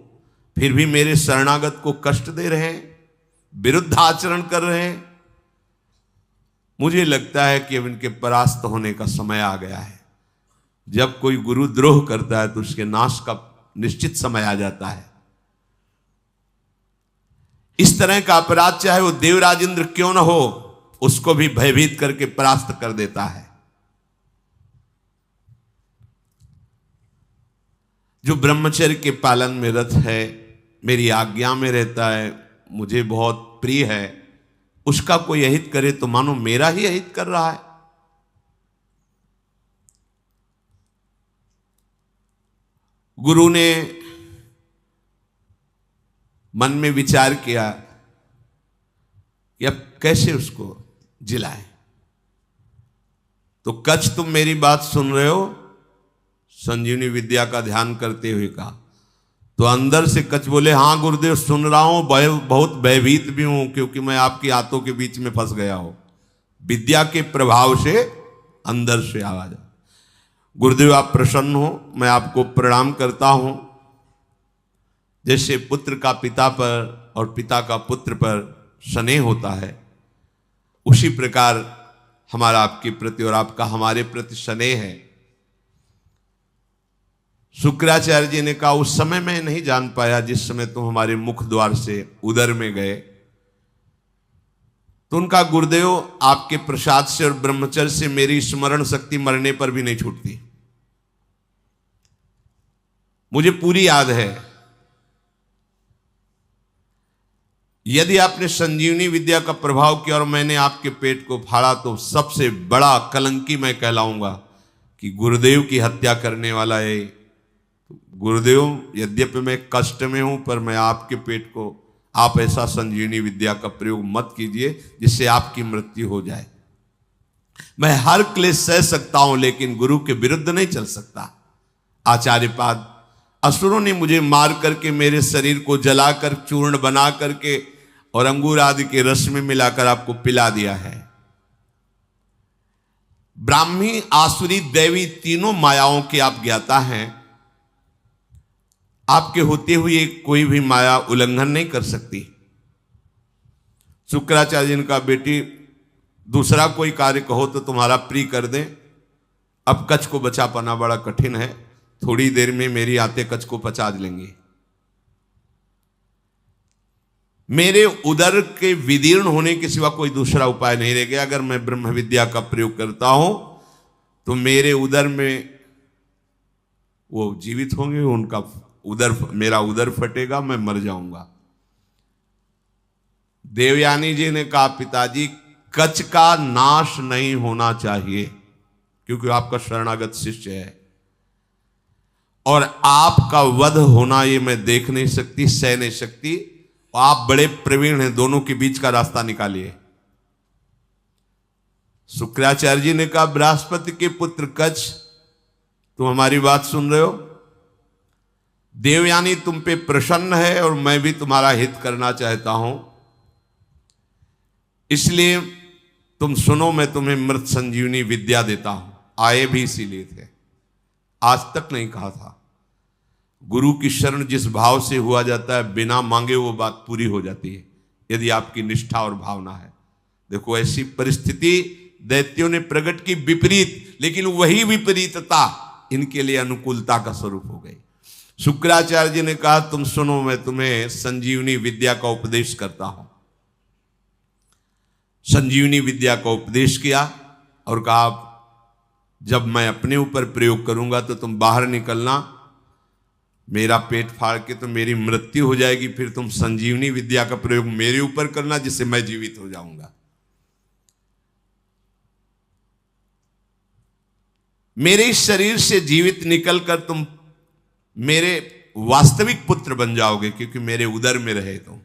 फिर भी मेरे शरणागत को कष्ट दे रहे हैं, विरुद्ध आचरण कर रहे हैं। मुझे लगता है कि अब इनके परास्त होने का समय आ गया है। जब कोई गुरु द्रोह करता है तो उसके नाश का निश्चित समय आ जाता है। इस तरह का अपराध चाहे वो देवराज इंद्र क्यों न हो, उसको भी भयभीत करके परास्त कर देता है। जो ब्रह्मचर्य के पालन में रत है, मेरी आज्ञा में रहता है, मुझे बहुत प्रिय है, उसका कोई अहित करे तो मानो मेरा ही अहित कर रहा है। गुरु ने मन में विचार किया कि अब कैसे उसको जिलाए। तो कच्छ तुम मेरी बात सुन रहे हो, संजीवनी विद्या का ध्यान करते हुए कहा। तो अंदर से कच्छ बोले हाँ गुरुदेव सुन रहा हूं, बहुत भयभीत भी हूं, क्योंकि मैं आपकी आंतों के बीच में फंस गया हूं। विद्या के प्रभाव से अंदर से आवाज। गुरुदेव आप प्रसन्न हो, मैं आपको प्रणाम करता हूं। जैसे पुत्र का पिता पर और पिता का पुत्र पर स्नेह होता है, उसी प्रकार हमारा आपके प्रति और आपका हमारे प्रति स्नेह है। शुक्राचार्य जी ने कहा उस समय मैं नहीं जान पाया जिस समय तुम हमारे मुख द्वार से उदर में गए, तो उनका गुरुदेव आपके प्रसाद से और ब्रह्मचर्य से मेरी स्मरण शक्ति मरने पर भी नहीं छूटती। मुझे पूरी याद है, यदि आपने संजीवनी विद्या का प्रभाव किया और मैंने आपके पेट को फाड़ा तो सबसे बड़ा कलंकी मैं कहलाऊंगा कि गुरुदेव की हत्या करने वाला है। गुरुदेव, यद्यपि मैं कष्ट में हूं पर मैं आपके पेट को, आप ऐसा संजीवनी विद्या का प्रयोग मत कीजिए जिससे आपकी मृत्यु हो जाए। मैं हर क्लेश सह सकता हूं लेकिन गुरु के विरुद्ध नहीं चल सकता। आचार्यपाद, असुरों ने मुझे मार करके मेरे शरीर को जलाकर चूर्ण बना करके और अंगूर आदि के रस में मिलाकर आपको पिला दिया है। ब्राह्मी, आसुरी, दैवी तीनों मायाओं के आप ज्ञाता हैं। आपके होते हुए कोई भी माया उल्लंघन नहीं कर सकती। शुक्राचार्य जी का बेटी दूसरा कोई कार्य कहो तो तुम्हारा प्रिय कर दें। अब कच्छ को बचा पाना बड़ा कठिन है, थोड़ी देर में मेरी आते कच्छ को पचा लेंगे। मेरे उदर के विदीर्ण होने के सिवा कोई दूसरा उपाय नहीं रह गया। अगर मैं ब्रह्म विद्या का प्रयोग करता हूं तो मेरे उदर में वो जीवित होंगे, उनका उदर, मेरा उदर फटेगा, मैं मर जाऊंगा। देवयानी जी ने कहा पिताजी कच्छ का नाश नहीं होना चाहिए क्योंकि आपका शरणागत शिष्य है और आपका वध होना ये मैं देख नहीं सकती, सह नहीं सकती। आप बड़े प्रवीण हैं, दोनों के बीच का रास्ता निकालिए। शुक्राचार्य जी ने कहा बृहस्पति के पुत्र कच्छ, तुम हमारी बात सुन रहे हो? देवयानी तुम पे प्रसन्न है और मैं भी तुम्हारा हित करना चाहता हूं, इसलिए तुम सुनो, मैं तुम्हें मृत संजीवनी विद्या देता हूं। आए भी इसीलिए थे, आज तक नहीं कहा था। गुरु की शरण जिस भाव से हुआ जाता है बिना मांगे वो बात पूरी हो जाती है यदि आपकी निष्ठा और भावना है। देखो ऐसी परिस्थिति दैत्यों ने प्रकट की विपरीत, लेकिन वही विपरीतता इनके लिए अनुकूलता का स्वरूप हो गई। शुक्राचार्य जी ने कहा तुम सुनो, मैं तुम्हें संजीवनी विद्या का उपदेश करता हूं। संजीवनी विद्या का उपदेश किया और कहा जब मैं अपने ऊपर प्रयोग करूंगा तो तुम बाहर निकलना, मेरा पेट फाड़ के तो मेरी मृत्यु हो जाएगी, फिर तुम संजीवनी विद्या का प्रयोग मेरे ऊपर करना जिससे मैं जीवित हो जाऊंगा। मेरे शरीर से जीवित निकलकर तुम मेरे वास्तविक पुत्र बन जाओगे क्योंकि मेरे उदर में रहे तुम।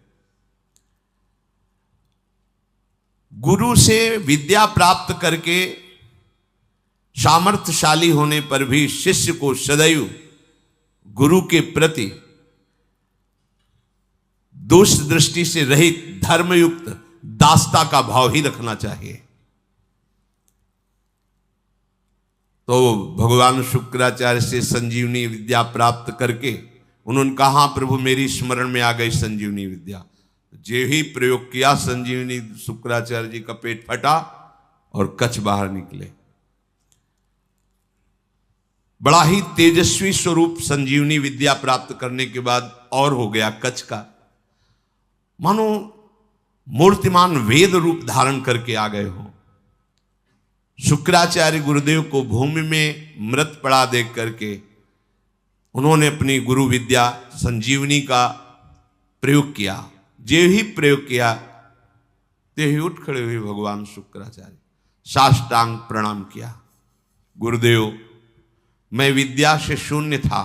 गुरु से विद्या प्राप्त करके सामर्थ्यशाली होने पर भी शिष्य को सदैव गुरु के प्रति दोष दृष्टि से रहित धर्मयुक्त दासता का भाव ही रखना चाहिए। तो भगवान शुक्राचार्य से संजीवनी विद्या प्राप्त करके उन्होंने कहा हाँ प्रभु मेरी स्मरण में आ गई संजीवनी विद्या। जे ही प्रयोग किया संजीवनी, शुक्राचार्य जी का पेट फटा और कच्छ बाहर निकले। बड़ा ही तेजस्वी स्वरूप संजीवनी विद्या प्राप्त करने के बाद और हो गया कच्छ का, मानो मूर्तिमान वेद रूप धारण करके आ गए हो। शुक्राचार्य गुरुदेव को भूमि में मृत पड़ा देख करके उन्होंने अपनी गुरु विद्या संजीवनी का प्रयोग किया। जे ही प्रयोग किया ते ही उठ खड़े हुए भगवान शुक्राचार्य, साष्टांग प्रणाम किया। गुरुदेव मैं विद्या से शून्य था,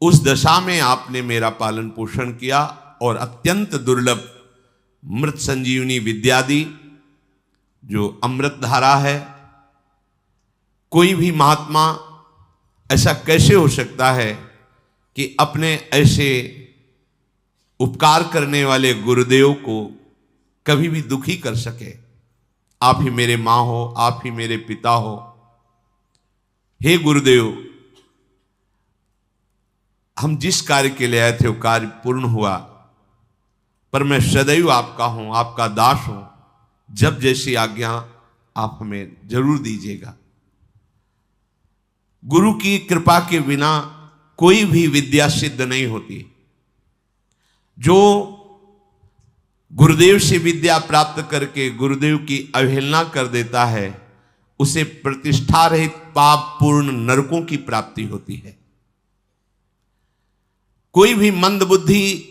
उस दशा में आपने मेरा पालन पोषण किया और अत्यंत दुर्लभ मृत संजीवनी विद्या दी जो अमृत धारा है। कोई भी महात्मा ऐसा कैसे हो सकता है कि अपने ऐसे उपकार करने वाले गुरुदेव को कभी भी दुखी कर सके। आप ही मेरे माँ हो, आप ही मेरे पिता हो। हे गुरुदेव, हम जिस कार्य के लिए आए थे वो कार्य पूर्ण हुआ, पर मैं सदैव आपका हूं, आपका दास हूं। जब जैसी आज्ञा आप हमें जरूर दीजिएगा। गुरु की कृपा के बिना कोई भी विद्या सिद्ध नहीं होती। जो गुरुदेव से विद्या प्राप्त करके गुरुदेव की अवहेलना कर देता है, उसे प्रतिष्ठा रहित पाप पूर्ण नरकों की प्राप्ति होती है। कोई भी मंदबुद्धि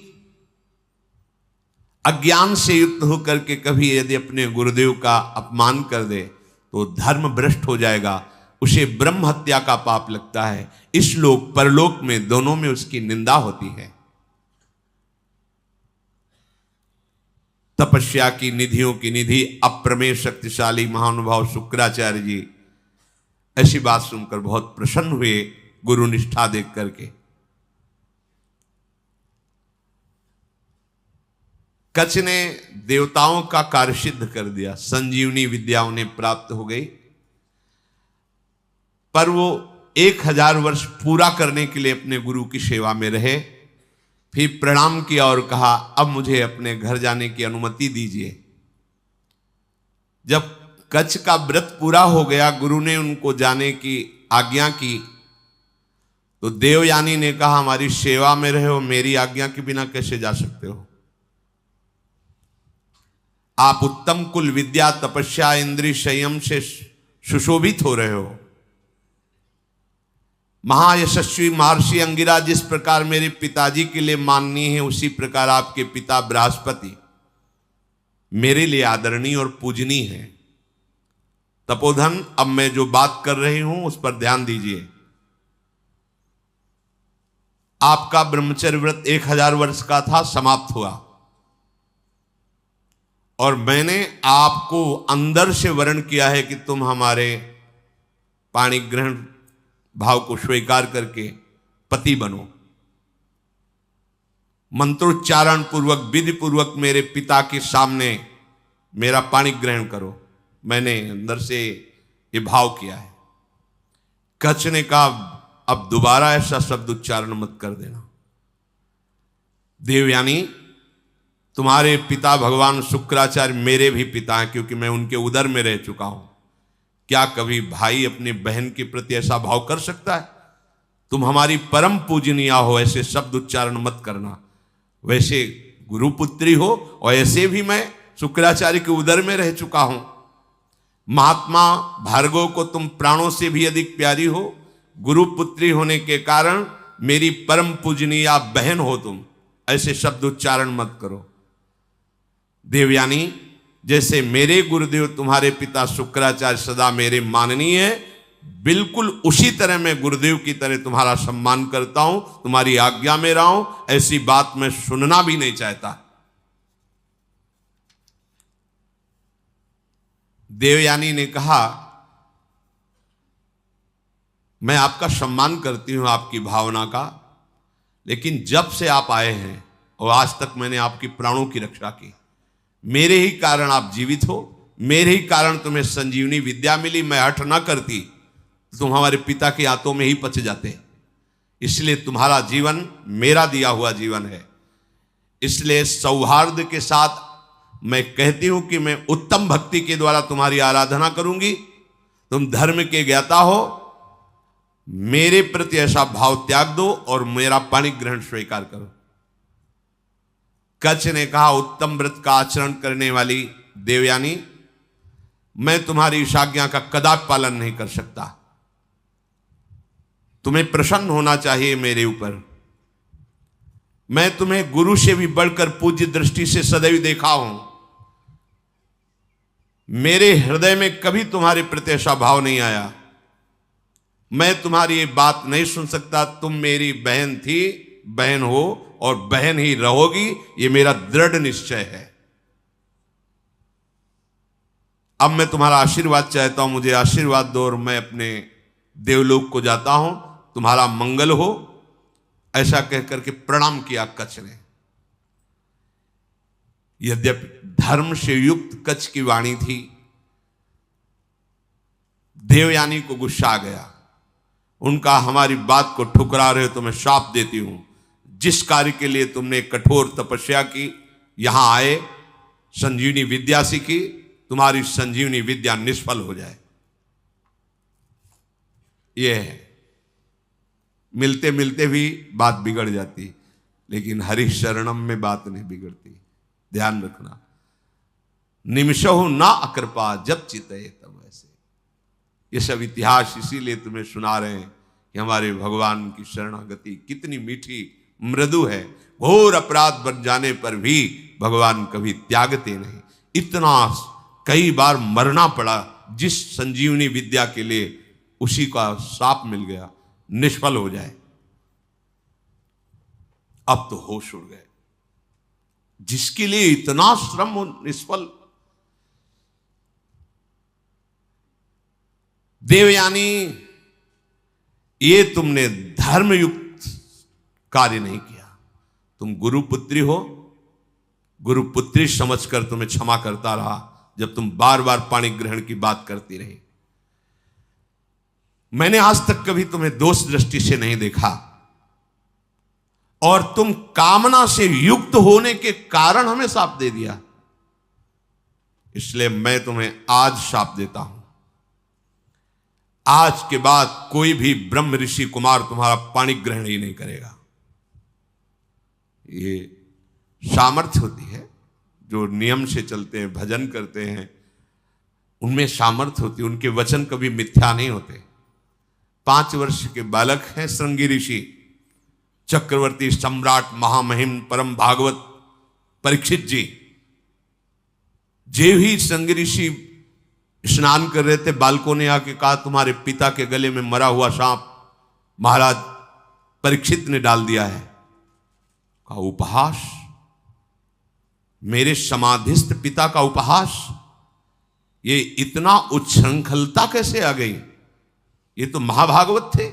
अज्ञान से युक्त होकर के कभी यदि अपने गुरुदेव का अपमान कर दे तो धर्म भ्रष्ट हो जाएगा, उसे ब्रह्म हत्या का पाप लगता है। इस लोक परलोक में दोनों में उसकी निंदा होती है। तपस्या की निधियों की निधि अप्रमेय शक्तिशाली महानुभाव शुक्राचार्य जी ऐसी बात सुनकर बहुत प्रसन्न हुए गुरु निष्ठा देख करके। कच्छ ने देवताओं का कार्य सिद्ध कर दिया, संजीवनी विद्या उन्हें प्राप्त हो गई, पर वो 1000 वर्ष पूरा करने के लिए अपने गुरु की सेवा में रहे। फिर प्रणाम किया और कहा, अब मुझे अपने घर जाने की अनुमति दीजिए। जब कच्छ का व्रत पूरा हो गया, गुरु ने उनको जाने की आज्ञा की, तो देवयानी ने कहा, हमारी सेवा में रहे हो, मेरी आज्ञा के बिना कैसे जा सकते हो? आप उत्तम कुल विद्या तपस्या इंद्रिय संयम से सुशोभित हो रहे हो। महायशस्वी महर्षि अंगिरा जिस प्रकार मेरे पिताजी के लिए माननीय है, उसी प्रकार आपके पिता बृहस्पति मेरे लिए आदरणीय और पूजनीय है। तपोधन, अब मैं जो बात कर रही हूं उस पर ध्यान दीजिए। आपका ब्रह्मचर्य व्रत 1000 वर्ष का था, समाप्त हुआ, और मैंने आपको अंदर से वर्ण किया है कि तुम हमारे पाणी ग्रहण भाव को स्वीकार करके पति बनो। मंत्रोच्चारण पूर्वक विधि पूर्वक मेरे पिता के सामने मेरा पाणी ग्रहण करो। मैंने अंदर से ये भाव किया है। कच्छ ने कहा, अब दोबारा ऐसा शब्द उच्चारण मत कर देना। देवयानी, तुम्हारे पिता भगवान शुक्राचार्य मेरे भी पिता हैं, क्योंकि मैं उनके उदर में रह चुका हूं। क्या कभी भाई अपने बहन के प्रति ऐसा भाव कर सकता है? तुम हमारी परम पूजनीय हो, ऐसे शब्द उच्चारण मत करना। वैसे गुरुपुत्री हो, और ऐसे भी मैं शुक्राचार्य के उदर में रह चुका हूं। महात्मा भार्गव को तुम प्राणों से भी अधिक प्यारी हो। गुरुपुत्री होने के कारण मेरी परम पूजनीय बहन हो तुम। ऐसे शब्द उच्चारण मत करो। देवयानी, जैसे मेरे गुरुदेव तुम्हारे पिता शुक्राचार्य सदा मेरे माननीय है, बिल्कुल उसी तरह मैं गुरुदेव की तरह तुम्हारा सम्मान करता हूं, तुम्हारी आज्ञा में रहा हूं। ऐसी बात मैं सुनना भी नहीं चाहता। देवयानी ने कहा, मैं आपका सम्मान करती हूं, आपकी भावना का, लेकिन जब से आप आए हैं और आज तक मैंने आपकी प्राणों की रक्षा की। मेरे ही कारण आप जीवित हो, मेरे ही कारण तुम्हें संजीवनी विद्या मिली। मैं हठ ना करती तो तुम हमारे पिता के हाथों में ही पच जाते। इसलिए तुम्हारा जीवन मेरा दिया हुआ जीवन है। इसलिए सौहार्द के साथ मैं कहती हूं कि मैं उत्तम भक्ति के द्वारा तुम्हारी आराधना करूंगी। तुम धर्म के ज्ञाता हो, मेरे प्रति ऐसा भाव त्याग दो और मेरा पाणी ग्रहण स्वीकार करो। कच्छ ने कहा, उत्तम व्रत का आचरण करने वाली देवयानी, मैं तुम्हारी इस आज्ञा का कदापि पालन नहीं कर सकता। तुम्हें प्रसन्न होना चाहिए मेरे ऊपर। मैं तुम्हें गुरु से भी बढ़कर पूज्य दृष्टि से सदैव देखा हूं। मेरे हृदय में कभी तुम्हारे प्रति ऐसा भाव नहीं आया। मैं तुम्हारी ये बात नहीं सुन सकता। तुम मेरी बहन थी, बहन हो और बहन ही रहोगी, ये मेरा दृढ़ निश्चय है। अब मैं तुम्हारा आशीर्वाद चाहता हूं, मुझे आशीर्वाद दो और मैं अपने देवलोक को जाता हूं। तुम्हारा मंगल हो। ऐसा कहकर के प्रणाम किया कच्छ ने। यद्यपि धर्म से युक्त कच्छ की वाणी थी, देवयानी को गुस्सा आ गया। उनका, हमारी बात को ठुकरा रहे हो तो मैं शाप देती हूं। जिस कार्य के लिए तुमने कठोर तपस्या की, यहां आए, संजीवनी विद्या सीखी, तुम्हारी संजीवनी विद्या निष्फल हो जाए। यह है मिलते मिलते भी बात बिगड़ जाती, लेकिन हरि शरणम में बात नहीं बिगड़ती। ध्यान रखना, निमिषहु ना अकृपा जब चितये तब ऐसे। ये सब इतिहास इसीलिए तुम्हें सुना रहे हैं कि हमारे भगवान की शरणागति कितनी मीठी मृदु है। घोर अपराध बन जाने पर भी भगवान कभी त्यागते नहीं। इतना कई बार मरना पड़ा जिस संजीवनी विद्या के लिए, उसी का शाप मिल गया, निष्फल हो जाए। अब तो होश उड़ गए, जिसके लिए इतना श्रम निष्फल। देवयानी, ये तुमने धर्मयुक्त कार्य नहीं किया। तुम गुरुपुत्री हो, गुरुपुत्री समझकर तुम्हें क्षमा करता रहा जब तुम बार बार पाणी ग्रहण की बात करती रही। मैंने आज तक कभी तुम्हें दोष दृष्टि से नहीं देखा, और तुम कामना से युक्त होने के कारण हमें शाप दे दिया। इसलिए मैं तुम्हें आज शाप देता हूं, आज के बाद कोई भी ब्रह्म ऋषि कुमार तुम्हारा पाणी ग्रहण ही नहीं करेगा। ये सामर्थ्य होती है, जो नियम से चलते हैं, भजन करते हैं, उनमें सामर्थ्य होती है। उनके वचन कभी मिथ्या नहीं होते। 5 वर्ष के बालक हैं श्रृंगी ऋषि, चक्रवर्ती सम्राट महामहिम परम भागवत परीक्षित जी। जे ही श्रृंगी ऋषि स्नान कर रहे थे, बालकों ने आके कहा तुम्हारे पिता के गले में मरा हुआ सांप महाराज परीक्षित ने डाल दिया है। कहा उपहास, मेरे समाधिस्थ पिता का उपहास, ये इतना उच्छृंखलता कैसे आ गई? ये तो महाभागवत थे,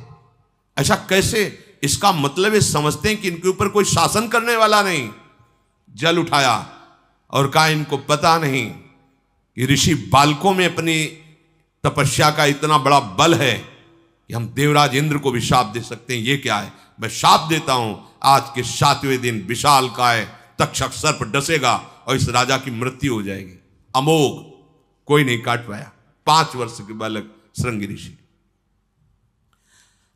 ऐसा कैसे? इसका मतलब ये समझते हैं कि इनके ऊपर कोई शासन करने वाला नहीं। जल उठाया और कहा इनको पता नहीं कि ऋषि बालकों में अपनी तपस्या का इतना बड़ा बल है कि हम देवराज इंद्र को भी शाप दे सकते हैं। ये क्या है? मैं शाप देता हूं, आज के 7वें दिन विशाल काय तक्षक सर्प डसेगा और इस राजा की मृत्यु हो जाएगी। अमोघ, कोई नहीं काट पाया। 5 वर्ष के बालक श्रृंगी ऋषि।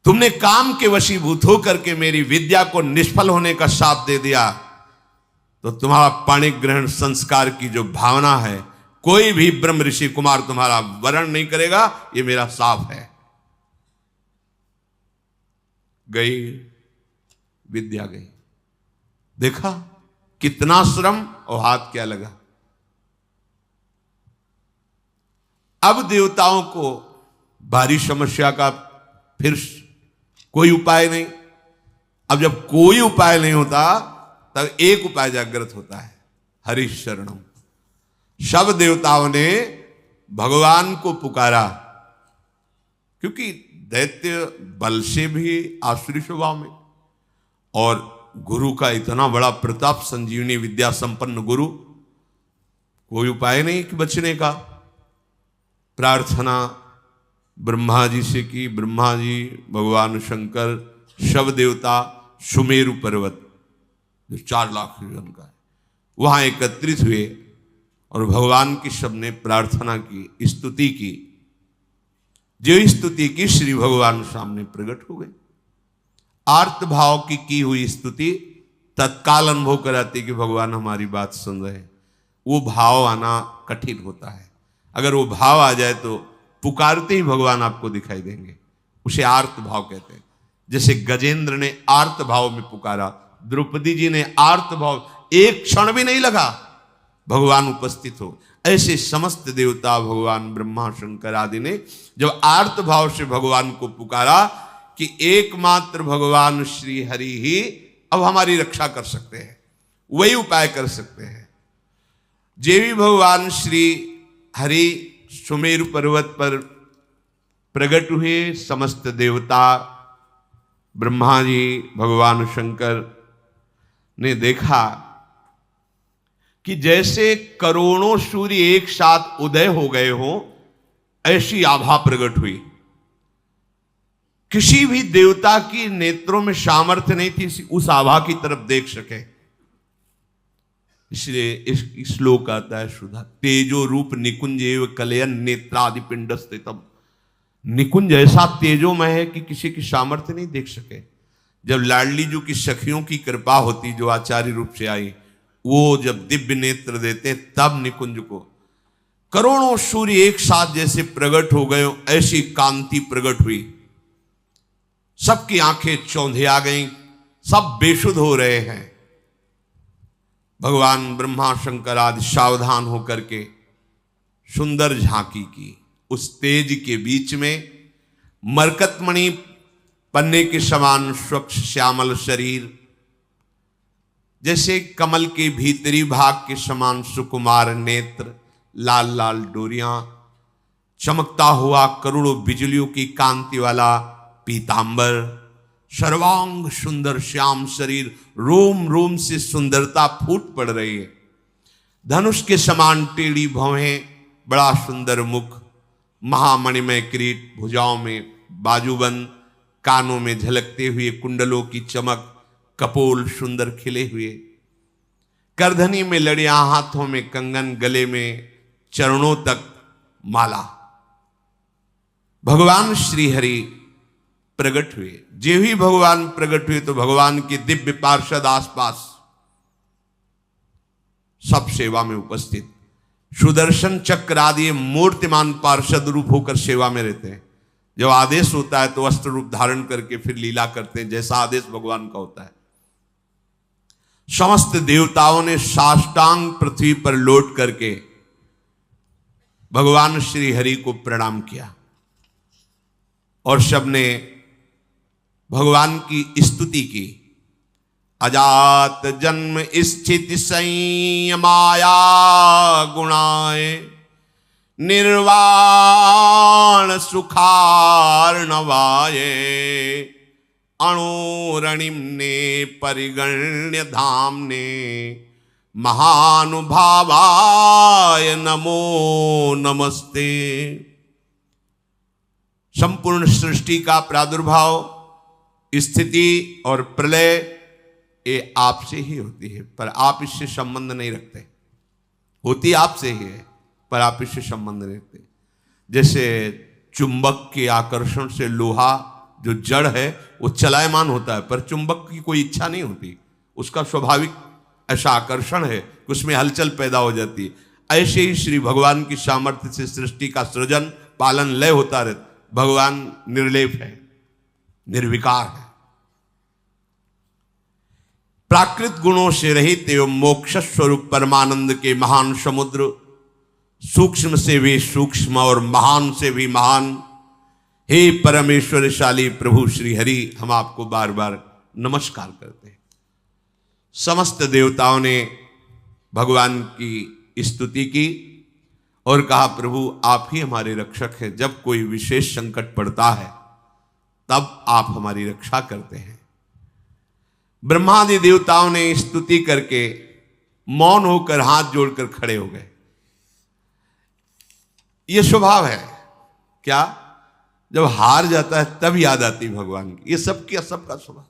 तुमने काम के वशीभूत होकर के मेरी विद्या को निष्फल होने का शाप दे दिया, तो तुम्हारा पाणी ग्रहण संस्कार की जो भावना है, कोई भी ब्रह्म ऋषि कुमार तुम्हारा वरण नहीं करेगा। ये मेरा शाप है। गई विद्या, गई। देखा कितना श्रम और हाथ क्या लगा। अब देवताओं को भारी समस्या का फिर कोई उपाय नहीं। अब जब कोई उपाय नहीं होता, तब एक उपाय जागृत होता है, हरि शरणम। सब देवताओं ने भगवान को पुकारा, क्योंकि दैत्य बल से भी आसुरी स्वभाव में, और गुरु का इतना बड़ा प्रताप, संजीवनी विद्या संपन्न गुरु, कोई उपाय नहीं कि बचने का। प्रार्थना ब्रह्मा जी से की। ब्रह्मा जी, भगवान शंकर, शव देवता, सुमेरु पर्वत जो 4 लाख योजन का है, वहां एकत्रित हुए और भगवान की सबने प्रार्थना की, स्तुति की। जो स्तुति की, श्री भगवान सामने प्रकट हो गए। आर्त भाव की हुई स्तुति तत्काल अनुभव कराती कि भगवान हमारी बात सुन रहे हैं। वो भाव आना कठिन होता है। अगर वो भाव आ जाए तो पुकारते ही भगवान आपको दिखाई देंगे। उसे आर्त भाव कहते हैं। जैसे गजेंद्र ने आर्त भाव में पुकारा, द्रौपदी जी ने आर्त भाव, एक क्षण भी नहीं लगा भगवान उपस्थित हो। ऐसे समस्त देवता, भगवान ब्रह्मा शंकर आदि ने जब आर्त भाव से भगवान को पुकारा कि एकमात्र भगवान श्री हरि ही अब हमारी रक्षा कर सकते हैं, वही उपाय कर सकते हैं। जे भी भगवान श्री हरि सुमेरु पर्वत पर प्रकट हुए, समस्त देवता, ब्रह्मा जी, भगवान शंकर ने देखा कि जैसे करोड़ों सूर्य एक साथ उदय हो गए हो, ऐसी आभा प्रकट हुई। किसी भी देवता की नेत्रों में सामर्थ्य नहीं थी उस आभा की तरफ देख सके। इसलिए इस श्लोक आता है सुधा, तेजो रूप निकुंज एव कलयन नेत्रादि पिंड स्थितम। निकुंज ऐसा तेजोमय है कि किसी की सामर्थ्य नहीं देख सके। जब लाडली जी की सखियों की कृपा होती, जो आचार्य रूप से आई, वो जब दिव्य नेत्र देते तब निकुंज को करोड़ों सूर्य एक साथ जैसे प्रकट हो गए, ऐसी कांति प्रकट हुई। सबकी आंखें चौंधे आ गईं, सब बेशुद्ध हो रहे हैं। भगवान ब्रह्मा शंकर आदि सावधान होकर के सुंदर झांकी की। उस तेज के बीच में मरकतमणि पन्ने के समान स्वच्छ श्यामल शरीर, जैसे कमल के भीतरी भाग के समान सुकुमार नेत्र, लाल लाल डोरियां, चमकता हुआ करोड़ों बिजलियों की कांति वाला पीतांबर, सर्वांग सुंदर श्याम शरीर, रोम रोम से सुंदरता फूट पड़ रही है। धनुष के समान टेढ़ी भौहें, बड़ा सुंदर मुख, महामणिमय किरीट, भुजाओं में बाजूबंद, कानों में झलकते हुए कुंडलों की चमक, कपोल सुंदर खिले हुए, करधनी में लड़ियां, हाथों में कंगन, गले में चरणों तक माला। भगवान श्री हरि प्रकट हुए। जे ही भगवान प्रकट हुए तो भगवान के दिव्य पार्षद आसपास सब सेवा में उपस्थित, सुदर्शन चक्र आदि मूर्तिमान पार्षद रूप होकर सेवा में रहते हैं। जब आदेश होता है तो अस्त्र रूप धारण करके फिर लीला करते हैं, जैसा आदेश भगवान का होता है। समस्त देवताओं ने साष्टांग पृथ्वी पर लौट करके भगवान श्री हरि को प्रणाम किया और सबने भगवान की स्तुति की। अजात जन्म स्थिति संयमाया गुणाए, निर्वाण सुखार्णवाये, अणुरणिम ने परिगण्य धामने, महानुभावाय नमो नमस्ते। संपूर्ण सृष्टि का प्रादुर्भाव, स्थिति और प्रलय ये आपसे ही होती है, पर आप इससे संबंध नहीं रखते। होती आपसे ही है पर आप इससे संबंध नहीं रखते। जैसे चुंबक के आकर्षण से लोहा जो जड़ है वो चलायमान होता है, पर चुंबक की कोई इच्छा नहीं होती, उसका स्वाभाविक ऐसा आकर्षण है कि उसमें हलचल पैदा हो जाती है। ऐसे ही श्री भगवान की सामर्थ्य से सृष्टि का सृजन पालन लय होता रहता। भगवान निर्लेप है, निर्विकार है, प्राकृत गुणों से रहित एवं मोक्ष स्वरूप परमानंद के महान समुद्र, सूक्ष्म से भी सूक्ष्म और महान से भी महान, हे परमेश्वरशाली प्रभु श्री हरि, हम आपको बार बार नमस्कार करते हैं। समस्त देवताओं ने भगवान की स्तुति की और कहा, प्रभु आप ही हमारे रक्षक हैं। जब कोई विशेष संकट पड़ता है तब आप हमारी रक्षा करते हैं। ब्रह्मादि देवताओं ने स्तुति करके मौन होकर हाथ जोड़कर खड़े हो गए। यह स्वभाव है क्या, जब हार जाता है तब याद आती भगवान की। ये सबका स्वभाव,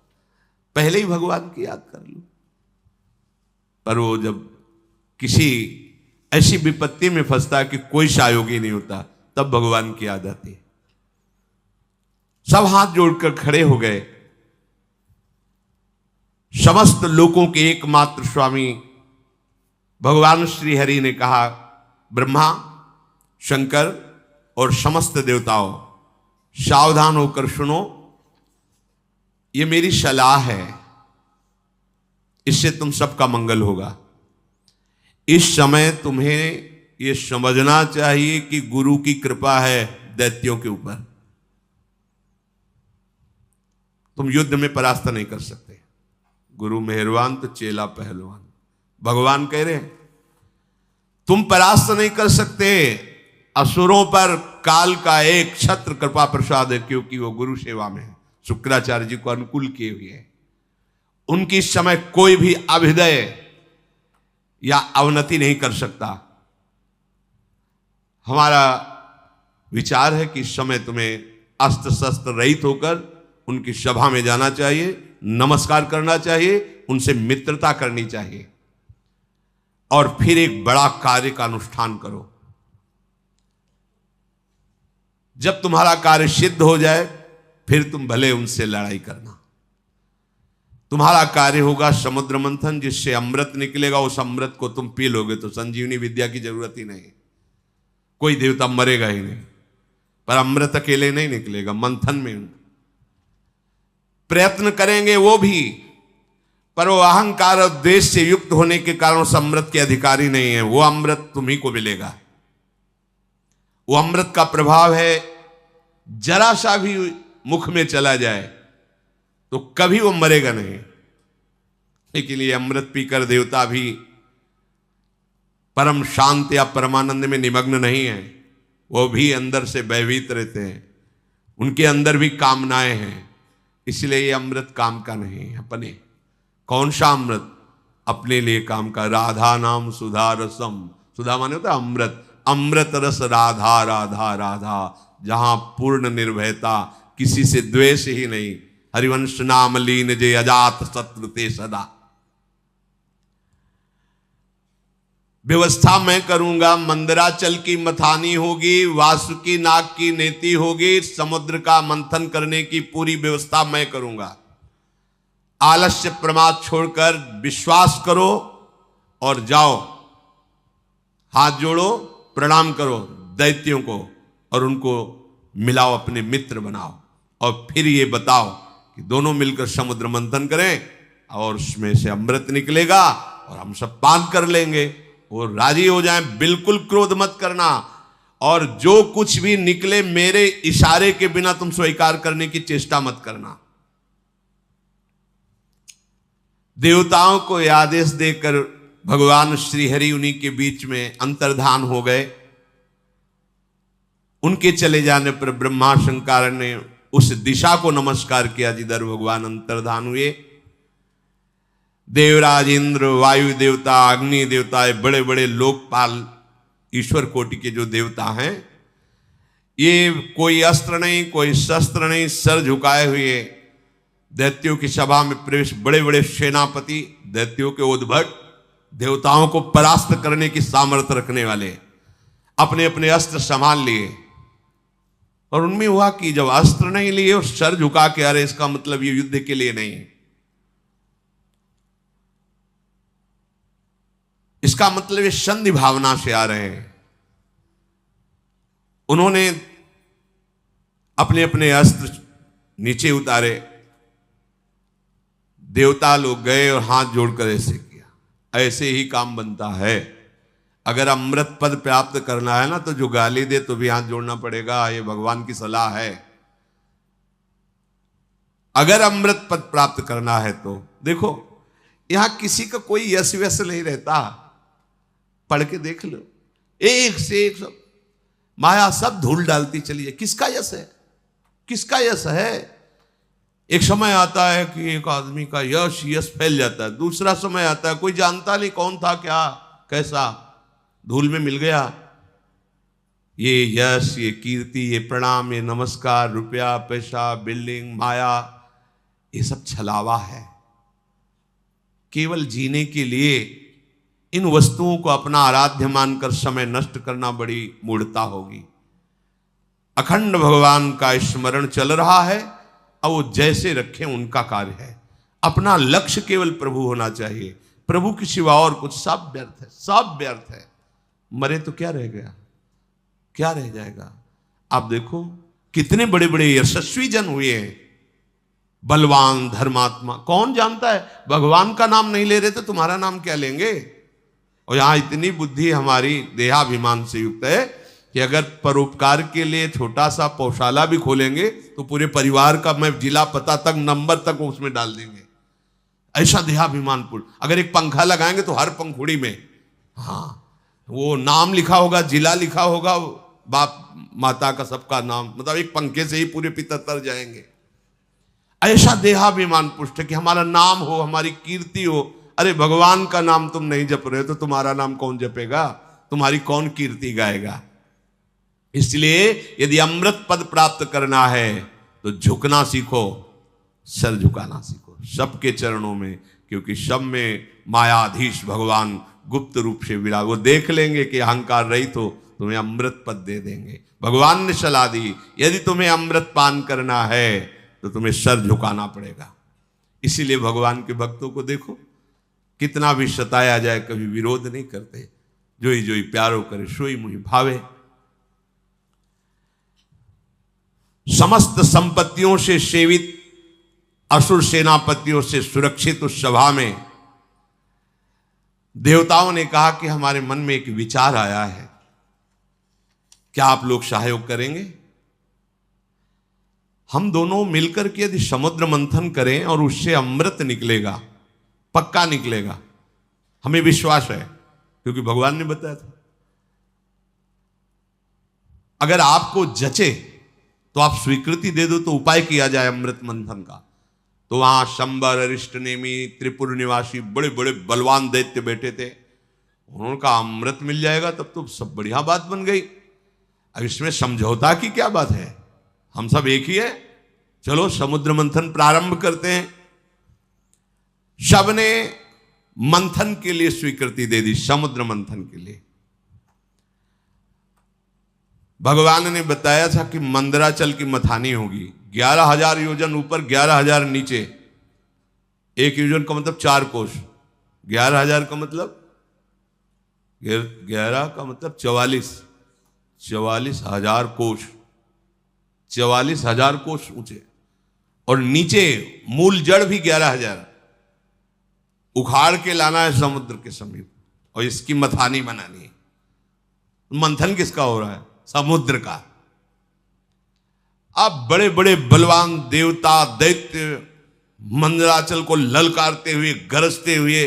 पहले ही भगवान की याद कर लो। पर वो जब किसी ऐसी विपत्ति में फंसता है कि कोई सहयोगी नहीं होता, तब भगवान की याद आती है। सब हाथ जोड़कर खड़े हो गए। समस्त लोकों के एकमात्र स्वामी भगवान श्री हरि ने कहा, ब्रह्मा, शंकर और समस्त देवताओं, सावधान होकर सुनो, ये मेरी सलाह है, इससे तुम सबका मंगल होगा। इस समय तुम्हें यह समझना चाहिए कि गुरु की कृपा है दैत्यों के ऊपर। तुम युद्ध में परास्त नहीं कर सकते। गुरु मेहरबान तो चेला पहलवान। भगवान कह रहे हैं तुम परास्त नहीं कर सकते। असुरों पर काल का एक छत्र कृपा प्रसाद है, क्योंकि वो गुरु सेवा में है, शुक्राचार्य जी को अनुकूल किए हुए हैं। उनकी समय कोई भी अभ्युदय या अवनति नहीं कर सकता। हमारा विचार है कि इस समय तुम्हें अस्त्र शस्त्र रहित होकर उनकी सभा में जाना चाहिए, नमस्कार करना चाहिए, उनसे मित्रता करनी चाहिए और फिर एक बड़ा कार्य का अनुष्ठान करो। जब तुम्हारा कार्य सिद्ध हो जाए फिर तुम भले उनसे लड़ाई करना। तुम्हारा कार्य होगा समुद्र मंथन, जिससे अमृत निकलेगा। उस अमृत को तुम पी लोगे तो संजीवनी विद्या की जरूरत ही नहीं, कोई देवता मरेगा ही नहीं। पर अमृत अकेले नहीं निकलेगा, मंथन में प्रयत्न करेंगे वो भी, पर वो अहंकार और द्वेष से युक्त होने के कारण उस अमृत के अधिकारी नहीं है। वो अमृत तुम्ही को मिलेगा। वो अमृत का प्रभाव है, जरा सा भी मुख में चला जाए तो कभी वो मरेगा नहीं। लेकिन ये अमृत पीकर देवता भी परम शांत या परमानंद में निमग्न नहीं है, वो भी अंदर से भयभीत रहते हैं, उनके अंदर भी कामनाएं हैं। इसलिए ये अमृत काम का नहीं है अपने। कौन सा अमृत? अपने लिए काम का। राधा नाम सुधा रसम, सुधा माने होता है अमृत, अमृत रस राधा राधा राधा, जहां पूर्ण निर्भयता, किसी से द्वेष ही नहीं। हरिवंश नाम लीन जे अजात शत्रु ते सदा। व्यवस्था मैं करूंगा, मंदराचल की मथानी होगी, वासुकी नाग की नेति होगी, समुद्र का मंथन करने की पूरी व्यवस्था मैं करूंगा। आलस्य प्रमाद छोड़कर विश्वास करो और जाओ, हाथ जोड़ो, प्रणाम करो दैत्यों को और उनको मिलाओ, अपने मित्र बनाओ, और फिर ये बताओ कि दोनों मिलकर समुद्र मंथन करें और उसमें से अमृत निकलेगा और हम सब पान कर लेंगे। वो राजी हो जाएं। बिल्कुल क्रोध मत करना, और जो कुछ भी निकले मेरे इशारे के बिना तुम स्वीकार करने की चेष्टा मत करना। देवताओं को आदेश देकर भगवान श्री हरि उन्हीं के बीच में अंतर्धान हो गए। उनके चले जाने पर ब्रह्मा शंकर ने उस दिशा को नमस्कार किया जिधर भगवान अंतर्धान हुए। देवराज इंद्र, वायु देवता, अग्नि देवता, बड़े बड़े लोकपाल ईश्वर कोटि के जो देवता हैं, ये कोई अस्त्र नहीं, कोई शस्त्र नहीं, सर झुकाए हुए दैत्यों की सभा में प्रवेश। बड़े बड़े सेनापति, दैत्यों के उद्भट, देवताओं को परास्त करने की सामर्थ्य रखने वाले, अपने अपने अस्त्र संभाल लिए। और उनमें हुआ कि जब अस्त्र नहीं लिए और सर झुका के, अरे इसका मतलब ये युद्ध के लिए नहीं, इसका मतलब ये संधि भावना से आ रहे हैं। उन्होंने अपने अपने अस्त्र नीचे उतारे। देवता लोग गए और हाथ जोड़कर ऐसे किया। ऐसे ही काम बनता है। अगर अमृत पद प्राप्त करना है ना, तो जो गाली दे तो भी हाथ जोड़ना पड़ेगा। ये भगवान की सलाह है। अगर अमृत पद प्राप्त करना है तो देखो, यहां किसी का कोई यश व्यस नहीं रहता। पढ़ के देख लो, एक से एक सब माया सब धूल डालती चली है। किसका यश है? किसका यश है? एक समय आता है कि एक आदमी का यश फैल जाता है। दूसरा समय आता है कोई जानता नहीं कौन था, क्या कैसा, धूल में मिल गया। ये यश, ये कीर्ति, ये प्रणाम, ये नमस्कार, रुपया, पैसा, बिल्डिंग, माया, ये सब छलावा है। केवल जीने के लिए इन वस्तुओं को अपना आराध्य मानकर समय नष्ट करना बड़ी मूढ़ता होगी। अखंड भगवान का स्मरण चल रहा है, और वो जैसे रखें उनका कार्य है। अपना लक्ष्य केवल प्रभु होना चाहिए। प्रभु के सिवा और कुछ सब व्यर्थ है, सब व्यर्थ है। मरे तो क्या रह गया, क्या रह जाएगा? आप देखो कितने बड़े बड़े यशस्वी जन हुए हैं, बलवान, धर्मात्मा। कौन जानता है, भगवान का नाम नहीं ले रहे तो तुम्हारा नाम क्या लेंगे? और यहां इतनी बुद्धि हमारी देहाभिमान से युक्त है कि अगर परोपकार के लिए छोटा सा पौशाला भी खोलेंगे तो पूरे परिवार का मैं जिला पता तक, नंबर तक उसमें डाल देंगे। ऐसा देहाभिमानपूर्ण। अगर एक पंखा लगाएंगे तो हर पंखुड़ी में वो नाम लिखा होगा, जिला लिखा होगा, बाप माता का सबका नाम, मतलब एक पंखे से ही पूरे पितर तर जाएंगे। ऐसा देहाभिमान पुष्ट है कि हमारा नाम हो, हमारी कीर्ति हो। अरे भगवान का नाम तुम नहीं जप रहे हो तो तुम्हारा नाम कौन जपेगा, तुम्हारी कौन कीर्ति गाएगा? इसलिए यदि अमृत पद प्राप्त करना है तो झुकना सीखो, सर झुकाना सीखो सबके चरणों में, क्योंकि सब में मायाधीश भगवान गुप्त रूप से विराज। वो देख लेंगे कि अहंकार रहित हो, तुम्हें अमृत पद दे देंगे। भगवान ने सलाह दी, यदि तुम्हें अमृत पान करना है तो तुम्हें सर झुकाना पड़ेगा। इसीलिए भगवान के भक्तों को देखो, कितना भी सताया जाए कभी विरोध नहीं करते। जोई जोई प्यारो करे सोई मुहि भावे। समस्त संपत्तियों से सेवित असुर सेनापतियों से सुरक्षित उस सभा में देवताओं ने कहा कि हमारे मन में एक विचार आया है, क्या आप लोग सहयोग करेंगे? हम दोनों मिलकर के यदि समुद्र मंथन करें और उससे अमृत निकलेगा, पक्का निकलेगा, हमें विश्वास है क्योंकि भगवान ने बताया था। अगर आपको जचे तो आप स्वीकृति दे दो, तो उपाय किया जाए अमृत मंथन का। तो वहां शंबर, अरिष्ट नेमी, त्रिपुर निवासी बड़े बड़े बलवान दैत्य बैठे थे। उन्होंने कहा अमृत मिल जाएगा तब तो सब बढ़िया बात बन गई। अब इसमें समझौता की क्या बात है, हम सब एक ही है, चलो समुद्र मंथन प्रारंभ करते हैं। सबने मंथन के लिए स्वीकृति दे दी, समुद्र मंथन के लिए। भगवान ने बताया था कि मंदराचल की मथानी होगी, 11,000 योजन ऊपर, 11,000 नीचे। एक योजन का मतलब 4 कोस, 11,000 का मतलब 11 का मतलब 44,000 कोस, 44,000 कोस ऊंचे। और नीचे मूल जड़ भी 11,000 उखाड़ के लाना है समुद्र के समीप, और इसकी मथानी बनानी है। मंथन किसका हो रहा है? समुद्र का। अब बड़े बड़े बलवान देवता दैत्य मंदराचल को ललकारते हुए, गरजते हुए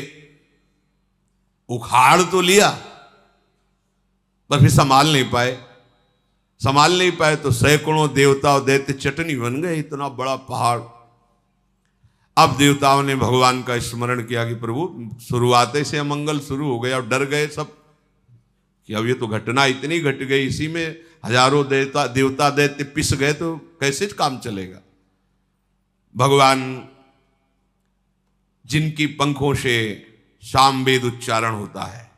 उखाड़ तो लिया, पर फिर संभाल नहीं पाए तो सैकड़ों देवता और दैत्य चटनी बन गए, इतना बड़ा पहाड़। अब देवताओं ने भगवान का स्मरण किया कि प्रभु शुरुआत से अमंगल शुरू हो गया, और डर गए सब कि अब ये तो घटना इतनी घट गई, इसी में हजारों देवता दैत्य पिस गए तो कैसे काम चलेगा। भगवान जिनकी पंखों से सामवेद उच्चारण होता है,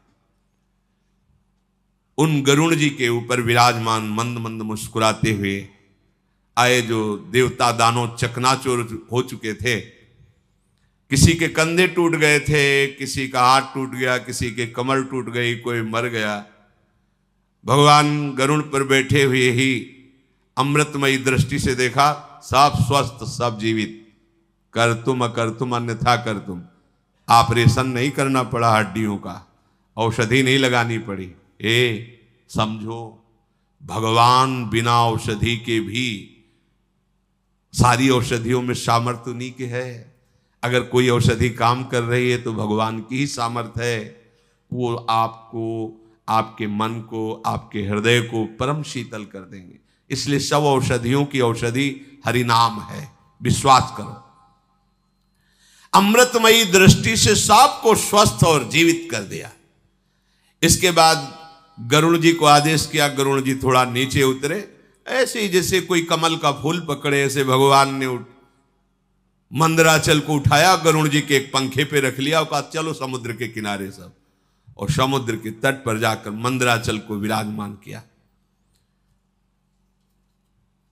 उन गरुण जी के ऊपर विराजमान मंद मंद मुस्कुराते हुए आए, जो देवता दानव चकनाचूर हो चुके थे। किसी के कंधे टूट गए थे, किसी का हाथ टूट गया, किसी के कमर टूट गई, कोई मर गया। भगवान गरुड़ पर बैठे हुए ही अमृतमयी दृष्टि से देखा, सब स्वस्थ, सब जीवित। कर तुम अकर तुम अन्यथा कर तुम। ऑपरेशन नहीं करना पड़ा हड्डियों का, औषधि नहीं लगानी पड़ी। समझो, भगवान बिना औषधि के भी, सारी औषधियों में सामर्थ्य उन्हीं के है। अगर कोई औषधि काम कर रही है तो भगवान की ही सामर्थ्य है। वो आपको, आपके मन को, आपके हृदय को परम शीतल कर देंगे। इसलिए सब औषधियों की औषधि हरिनाम है, विश्वास करो। अमृतमयी दृष्टि से सबको स्वस्थ और जीवित कर दिया। इसके बाद गरुड़ जी को आदेश किया, गरुड़ जी थोड़ा नीचे उतरे। ऐसे ही जैसे कोई कमल का फूल पकड़े, ऐसे भगवान ने मंदराचल को उठाया, गरुड़ जी के एक पंखे पे रख लिया और कहा चलो समुद्र के किनारे सब, और समुद्र के तट पर जाकर मंदराचल को विराजमान किया।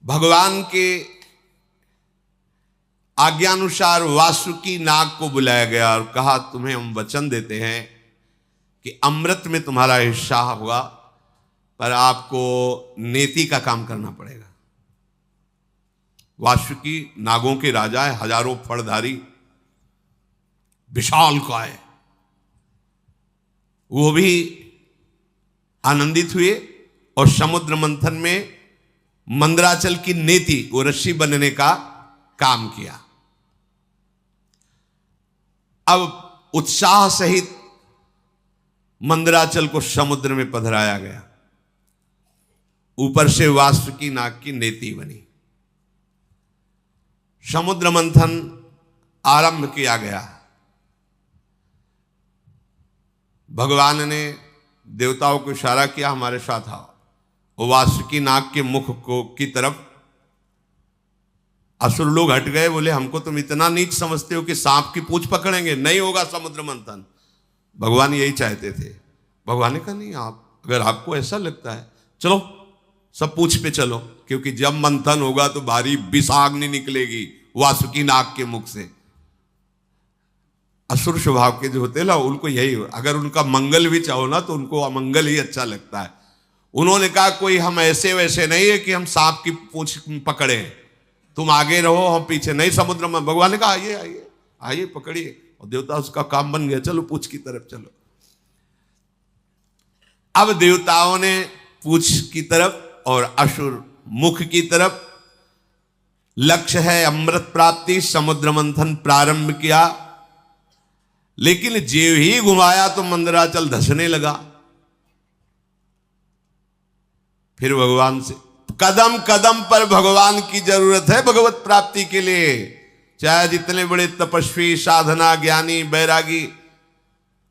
भगवान के आज्ञानुसार वासुकी नाग को बुलाया गया और कहा तुम्हें हम वचन देते हैं कि अमृत में तुम्हारा हिस्सा होगा, पर आपको नेति का काम करना पड़ेगा। वासुकी नागों के राजा है, हजारों फड़धारी, विशाल काय। वो भी आनंदित हुए और समुद्र मंथन में मंदराचल की नेति, वो रस्सी बनने का काम किया। अब उत्साह सहित मंदराचल को समुद्र में पधराया गया। ऊपर से वासुकी नाग की नेति बनी। समुद्र मंथन आरंभ किया गया। भगवान ने देवताओं को इशारा किया हमारे साथ आओ। वो वासुकी नाग के मुख को की तरफ असुर लोग हट गए, बोले हमको तुम इतना नीच समझते हो कि सांप की पूंछ पकड़ेंगे, नहीं होगा समुद्र मंथन। भगवान यही चाहते थे। भगवान ने कहा नहीं, आप अगर आपको ऐसा लगता है चलो सब पूंछ पे चलो, क्योंकि जब मंथन होगा तो भारी विषाग्नि निकलेगी वासुकी नाग के मुख से। असुर स्वभाव के जो होते हैं ना, उनको यही, अगर उनका मंगल भी चाहो ना तो उनको अमंगल ही अच्छा लगता है। उन्होंने कहा कोई हम ऐसे वैसे नहीं है कि हम सांप की पूंछ पकड़े, तुम आगे रहो हम पीछे नहीं। समुद्र में भगवान ने कहा आइए आइए आइए पकड़िए, और देवता उसका काम बन गया, चलो पूंछ की तरफ चलो। अब देवताओं ने पूंछ की तरफ और असुर मुख की तरफ, लक्ष्य है अमृत प्राप्ति, समुद्र मंथन प्रारंभ किया। लेकिन जेव ही घुमाया तो मंदराचल धसने लगा। फिर भगवान से कदम कदम पर भगवान की जरूरत है भगवत प्राप्ति के लिए। चाहे जितने बड़े तपस्वी, साधना, ज्ञानी, बैरागी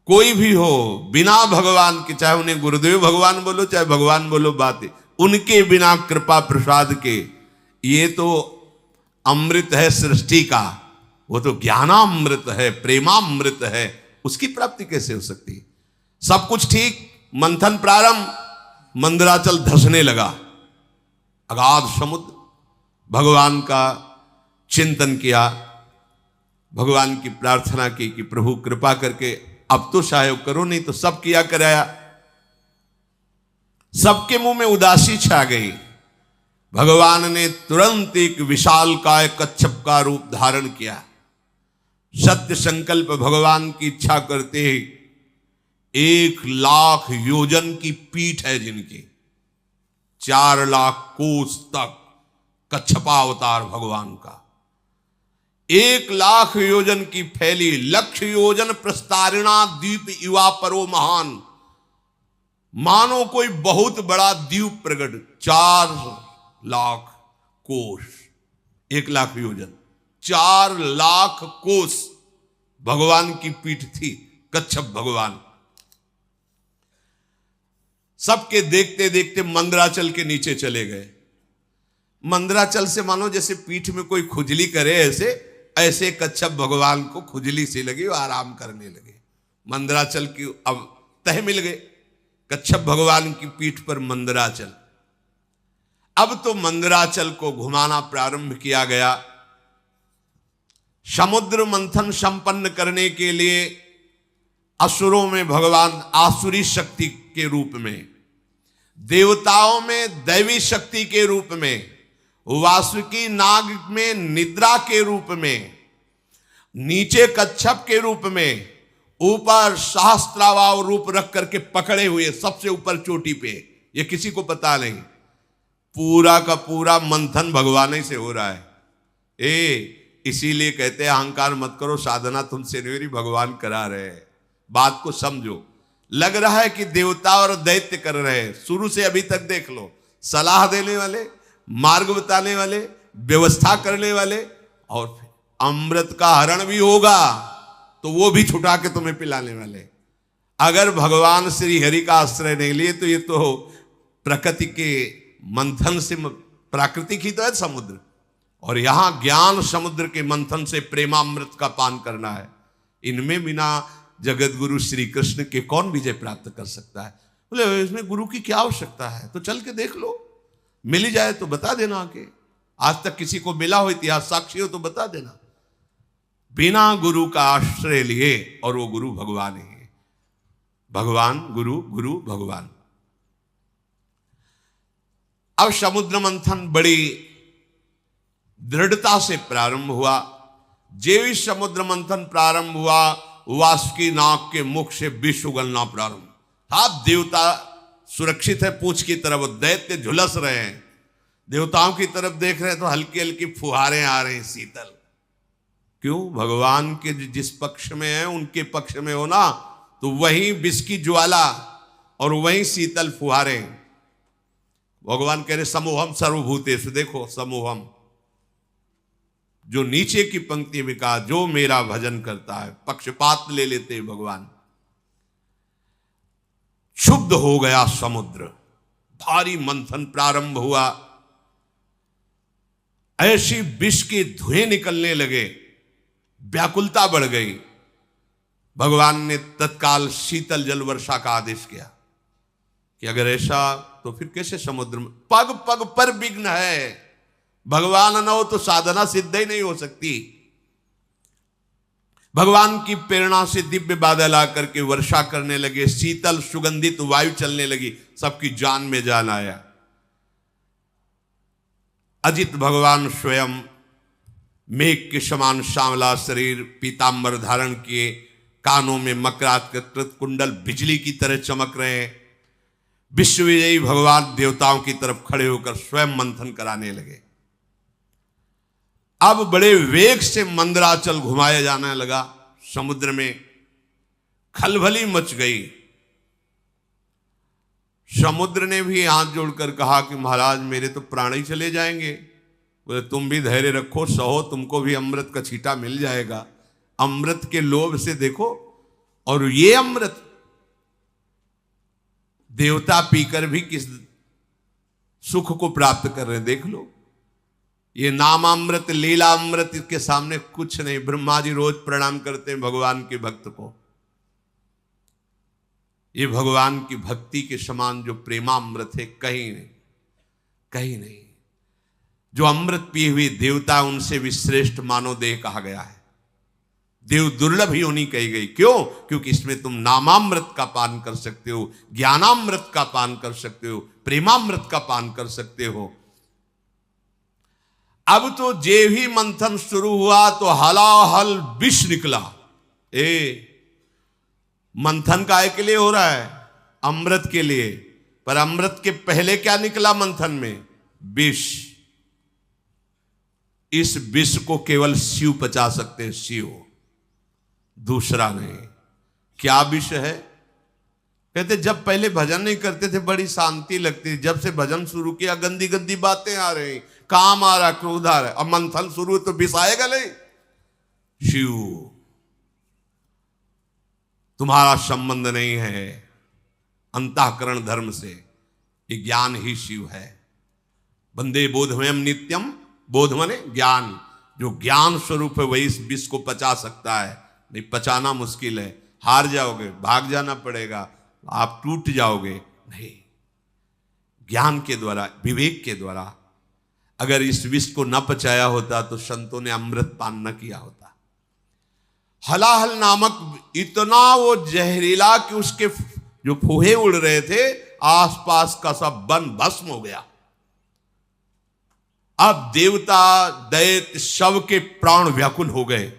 कोई भी हो, बिना भगवान के, चाहे उन्हें गुरुदेव भगवान बोलो चाहे भगवान बोलो, बातें उनके बिना कृपा प्रसाद के, ये तो अमृत है सृष्टि का, वो तो ज्ञानामृत है, प्रेमामृत है, उसकी प्राप्ति कैसे हो सकती है? सब कुछ ठीक, मंथन प्रारंभ, मंदराचल धसने लगा। अगाध समुद्र, भगवान का चिंतन किया, भगवान की प्रार्थना की कि प्रभु कृपा करके अब तो सहयोग करो, नहीं तो सब किया कराया। सबके मुंह में उदासी छा गई। भगवान ने तुरंत एक विशालकाय कच्छप का रूप धारण किया। सत्य संकल्प भगवान की इच्छा करते ही 1,00,000 योजन की पीठ है जिनकी, 4,00,000 कोस तक कच्छपावतार भगवान का, 1,00,000 योजन की फैली, 1,00,000 योजन प्रस्तारिणा द्वीप युवा परो महान, मानो कोई बहुत बड़ा द्वीप प्रकट, 4,00,000 कोस, 1,00,000 योजन, 4,00,000 कोस भगवान की पीठ थी, कच्छप भगवान। सबके देखते देखते मंदराचल के नीचे चले गए। मंदराचल से मानो जैसे पीठ में कोई खुजली करे, ऐसे कच्छप भगवान को खुजली सी लगी, वो आराम करने लगे। मंदराचल की अब तह मिल गए, कच्छप भगवान की पीठ पर मंदराचल। अब तो मंदराचल को घुमाना प्रारंभ किया गया। समुद्र मंथन संपन्न करने के लिए असुरों में भगवान आसुरी शक्ति के रूप में, देवताओं में दैवी शक्ति के रूप में, वासुकी नाग में निद्रा के रूप में, नीचे कच्छप के रूप में, ऊपर सहस्त्रावाव रूप रख करके पकड़े हुए सबसे ऊपर चोटी पे, ये किसी को पता नहीं। पूरा का पूरा मंथन भगवान ही से हो रहा है। इसीलिए कहते हैं अहंकार मत करो, साधना तुमसे नहीं मेरी, भगवान करा रहे हैं। बात को समझो। लग रहा है कि देवता और दैत्य कर रहे हैं, शुरू से अभी तक देख लो, सलाह देने वाले, मार्ग बताने वाले, व्यवस्था करने वाले, और फिर अमृत का हरण भी होगा तो वो भी छुटा के तुम्हें पिलाने वाले। अगर भगवान श्री हरि का आश्रय नहीं लिए तो ये तो प्रकृति के मंथन से, प्राकृतिक ही तो है समुद्र, और यहां ज्ञान समुद्र के मंथन से प्रेमामृत का पान करना है। इनमें बिना जगत गुरु श्री कृष्ण के कौन विजय प्राप्त कर सकता है? बोले इसमें गुरु की क्या आवश्यकता है? तो चल के देख लो, मिल ही जाए तो बता देना आके। आज तक किसी को मिला हो, इतिहास साक्षी हो तो बता देना। बिना गुरु का आश्रय लिए, और वो गुरु भगवान ही है। भगवान गुरु, गुरु भगवान। अब समुद्र मंथन बड़ी दृढ़ता से प्रारंभ हुआ। जेवी समुद्र मंथन प्रारंभ हुआ, वासुकी नाग के मुख से विष उगलना प्रारंभ। आप देवता सुरक्षित है पूंछ की तरफ, दैत्य झुलस रहे हैं, देवताओं की तरफ देख रहे हैं तो हल्की हल्की फुहारें आ रहे हैं शीतल। क्यों? भगवान के जिस पक्ष में है उनके पक्ष में हो ना, तो वहीं विष की ज्वाला और वहीं शीतल फुहारें। भगवान कह रहे समूहम सर्वभूतेषु, देखो समूहम, जो नीचे की पंक्ति में कहा जो मेरा भजन करता है, पक्षपात ले लेते हैं भगवान। क्षुब्ध हो गया समुद्र, भारी मंथन प्रारंभ हुआ। ऐसी विष के धुएं निकलने लगे, व्याकुलता बढ़ गई। भगवान ने तत्काल शीतल जल वर्षा का आदेश किया कि अगर ऐसा तो फिर कैसे समुद्र में, पग पग पर विघ्न है, भगवान न हो तो साधना सिद्ध ही नहीं हो सकती। भगवान की प्रेरणा से दिव्य बादल आकर के वर्षा करने लगे, शीतल सुगंधित वायु चलने लगी, सबकी जान में जान आया। अजित भगवान स्वयं मेघ के समान श्यामला शरीर, पीतांबर धारण किए, कानों में मकराकृत कुंडल बिजली की तरह चमक रहे हैं। विश्वविजयी भगवान देवताओं की तरफ खड़े होकर स्वयं मंथन कराने लगे। अब बड़े वेग से मंदराचल घुमाया जाने लगा। समुद्र में खलबली मच गई। समुद्र ने भी हाथ जोड़कर कहा कि महाराज मेरे तो प्राण ही चले जाएंगे। बोले तुम भी धैर्य रखो, सहो, तुमको भी अमृत का छींटा मिल जाएगा। अमृत के लोभ से देखो, और ये अमृत देवता पीकर भी किस सुख को प्राप्त कर रहे हैं, देख लो। ये नामामृत, लीलामृत के सामने कुछ नहीं। ब्रह्मा जी रोज प्रणाम करते हैं भगवान के भक्त को। ये भगवान की भक्ति के समान जो प्रेमामृत है, कहीं नहीं, कहीं नहीं। जो अमृत पिए हुए देवता, उनसे भी श्रेष्ठ मानव देह कहा गया है। देव दुर्लभ ही होनी कही गई। क्यों? क्योंकि इसमें तुम नामामृत का पान कर सकते हो, ज्ञानामृत का पान कर सकते हो, प्रेमामृत का पान कर सकते हो। अब तो जे ही मंथन शुरू हुआ तो हलाहल विष निकला। मंथन काय के लिए हो रहा है? अमृत के लिए। पर अमृत के पहले क्या निकला मंथन में? विष। इस विष को केवल शिव पचा सकते हैं, शिव, दूसरा नहीं। क्या विष है? कहते जब पहले भजन नहीं करते थे बड़ी शांति लगती, जब से भजन शुरू किया गंदी गंदी बातें आ रही, काम आ रहा, क्रोध आ रहा। अब मंथन शुरू तो विष आएगा नहीं। शिव, तुम्हारा संबंध नहीं है अंतःकरण धर्म से, ये ज्ञान ही शिव है। वंदे बोधमयम नित्यम। बोध माने ज्ञान। जो ज्ञान स्वरूप है वही इस विष को पचा सकता है। नहीं पचाना मुश्किल है, हार जाओगे, भाग जाना पड़ेगा, आप टूट जाओगे। नहीं, ज्ञान के द्वारा, विवेक के द्वारा अगर इस विष को न पचाया होता तो संतों ने अमृत पान न किया होता। हलाहल नामक इतना वो जहरीला कि उसके जो फूहे उड़ रहे थे, आसपास का सब वन भस्म हो गया। अब देवता दैत्य सब के प्राण व्याकुल हो गए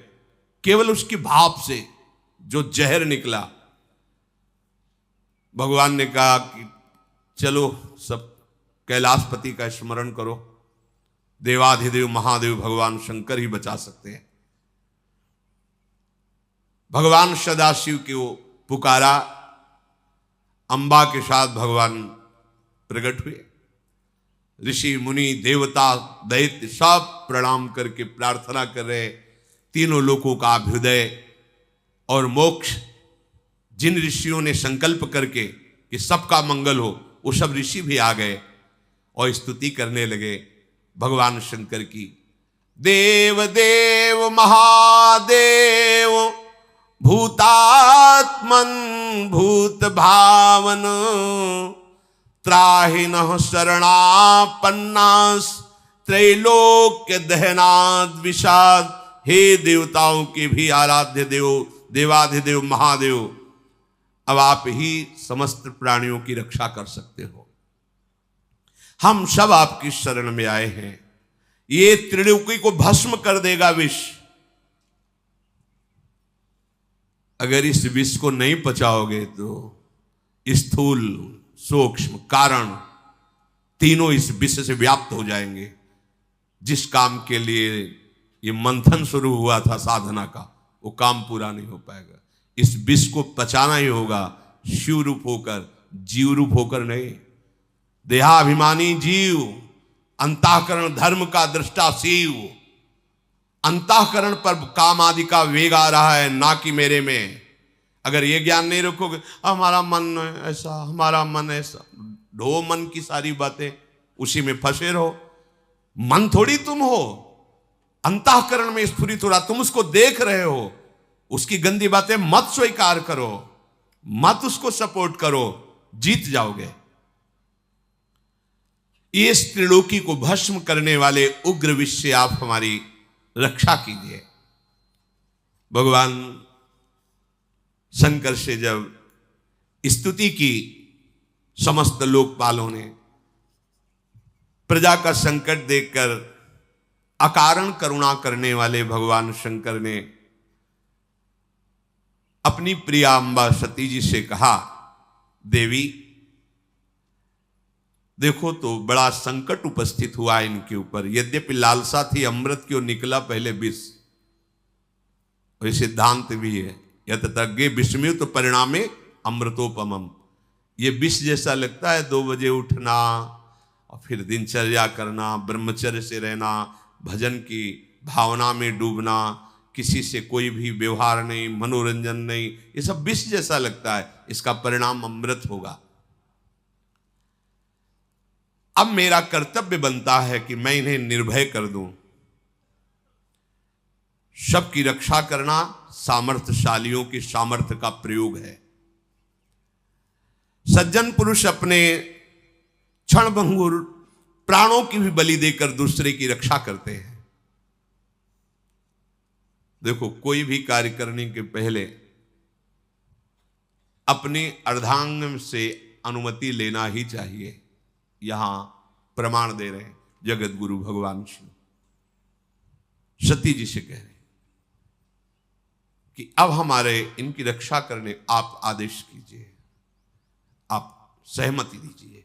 केवल उसकी भाप से जो जहर निकला। भगवान ने कहा कि चलो सब कैलाशपति का स्मरण करो। देवाधिदेव महादेव भगवान शंकर ही बचा सकते हैं। भगवान सदाशिव को पुकारा, अंबा के साथ भगवान प्रकट हुए। ऋषि मुनि देवता दैत्य सब प्रणाम करके प्रार्थना कर रहे। तीनों लोकों का अभ्युदय और मोक्ष जिन ऋषियों ने संकल्प करके कि सबका मंगल हो, वो सब ऋषि भी आ गए और स्तुति करने लगे भगवान शंकर की। देव देव महादेव भूतात्मन भूत भावन त्राहिनः शरणापन्नास त्रैलोक्य दहनाद विषाद। हे देवताओं के भी आराध्य देव, देवाधिदेव महादेव, अब आप ही समस्त प्राणियों की रक्षा कर सकते हो। हम सब आपकी शरण में आए हैं। ये त्रिलोकी को भस्म कर देगा विष। अगर इस विष को नहीं पचाओगे तो स्थूल सूक्ष्म कारण तीनों इस विष से व्याप्त हो जाएंगे। जिस काम के लिए ये मंथन शुरू हुआ था साधना का, वो काम पूरा नहीं हो पाएगा। इस विष को पचाना ही होगा, शिव रूप होकर, जीव रूप होकर नहीं। देहाभिमानी जीव, अंतःकरण धर्म का दृष्टा शिव। अंतःकरण पर काम आदि का वेग आ रहा है, ना कि मेरे में। अगर ये ज्ञान नहीं रखोगे, हमारा मन ऐसा, हमारा मन ऐसा, ढो मन की सारी बातें, उसी में फंसे रहो। मन थोड़ी तुम हो, अंतःकरण में स्फुरित हो रहा, तुम उसको देख रहे हो। उसकी गंदी बातें मत स्वीकार करो, मत उसको सपोर्ट करो, जीत जाओगे। इस त्रिलोकी को भस्म करने वाले उग्र विष से आप हमारी रक्षा कीजिए। भगवान शंकर से जब स्तुति की समस्त लोकपालों ने, प्रजा का संकट देखकर अकारण करुणा करने वाले भगवान शंकर ने अपनी प्रिया अम्बा सती जी से कहा, देवी देखो तो बड़ा संकट उपस्थित हुआ इनके ऊपर। यद्यपि लालसा थी अमृत की और निकला पहले विष। और सिद्धांत भी है, यत तज्ञे विषम्युत परिणामे अमृतोपमम। ये विष जैसा लगता है, 2 बजे उठना और फिर दिनचर्या करना, ब्रह्मचर्य से रहना, भजन की भावना में डूबना, किसी से कोई भी व्यवहार नहीं, मनोरंजन नहीं, ये सब विष जैसा लगता है, इसका परिणाम अमृत होगा। अब मेरा कर्तव्य बनता है कि मैं इन्हें निर्भय कर दूं। सबकी रक्षा करना सामर्थ्यशालियों की सामर्थ्य का प्रयोग है। सज्जन पुरुष अपने क्षणभंगुर प्राणों की भी बलि देकर दूसरे की रक्षा करते हैं। देखो, कोई भी कार्य करने के पहले अपने अर्धांग से अनुमति लेना ही चाहिए। यहां प्रमाण दे रहे हैं जगत गुरु भगवान शिव, सती जी से कह रहे हैं कि अब हमारे इनकी रक्षा करने आप आदेश कीजिए, आप सहमति दीजिए।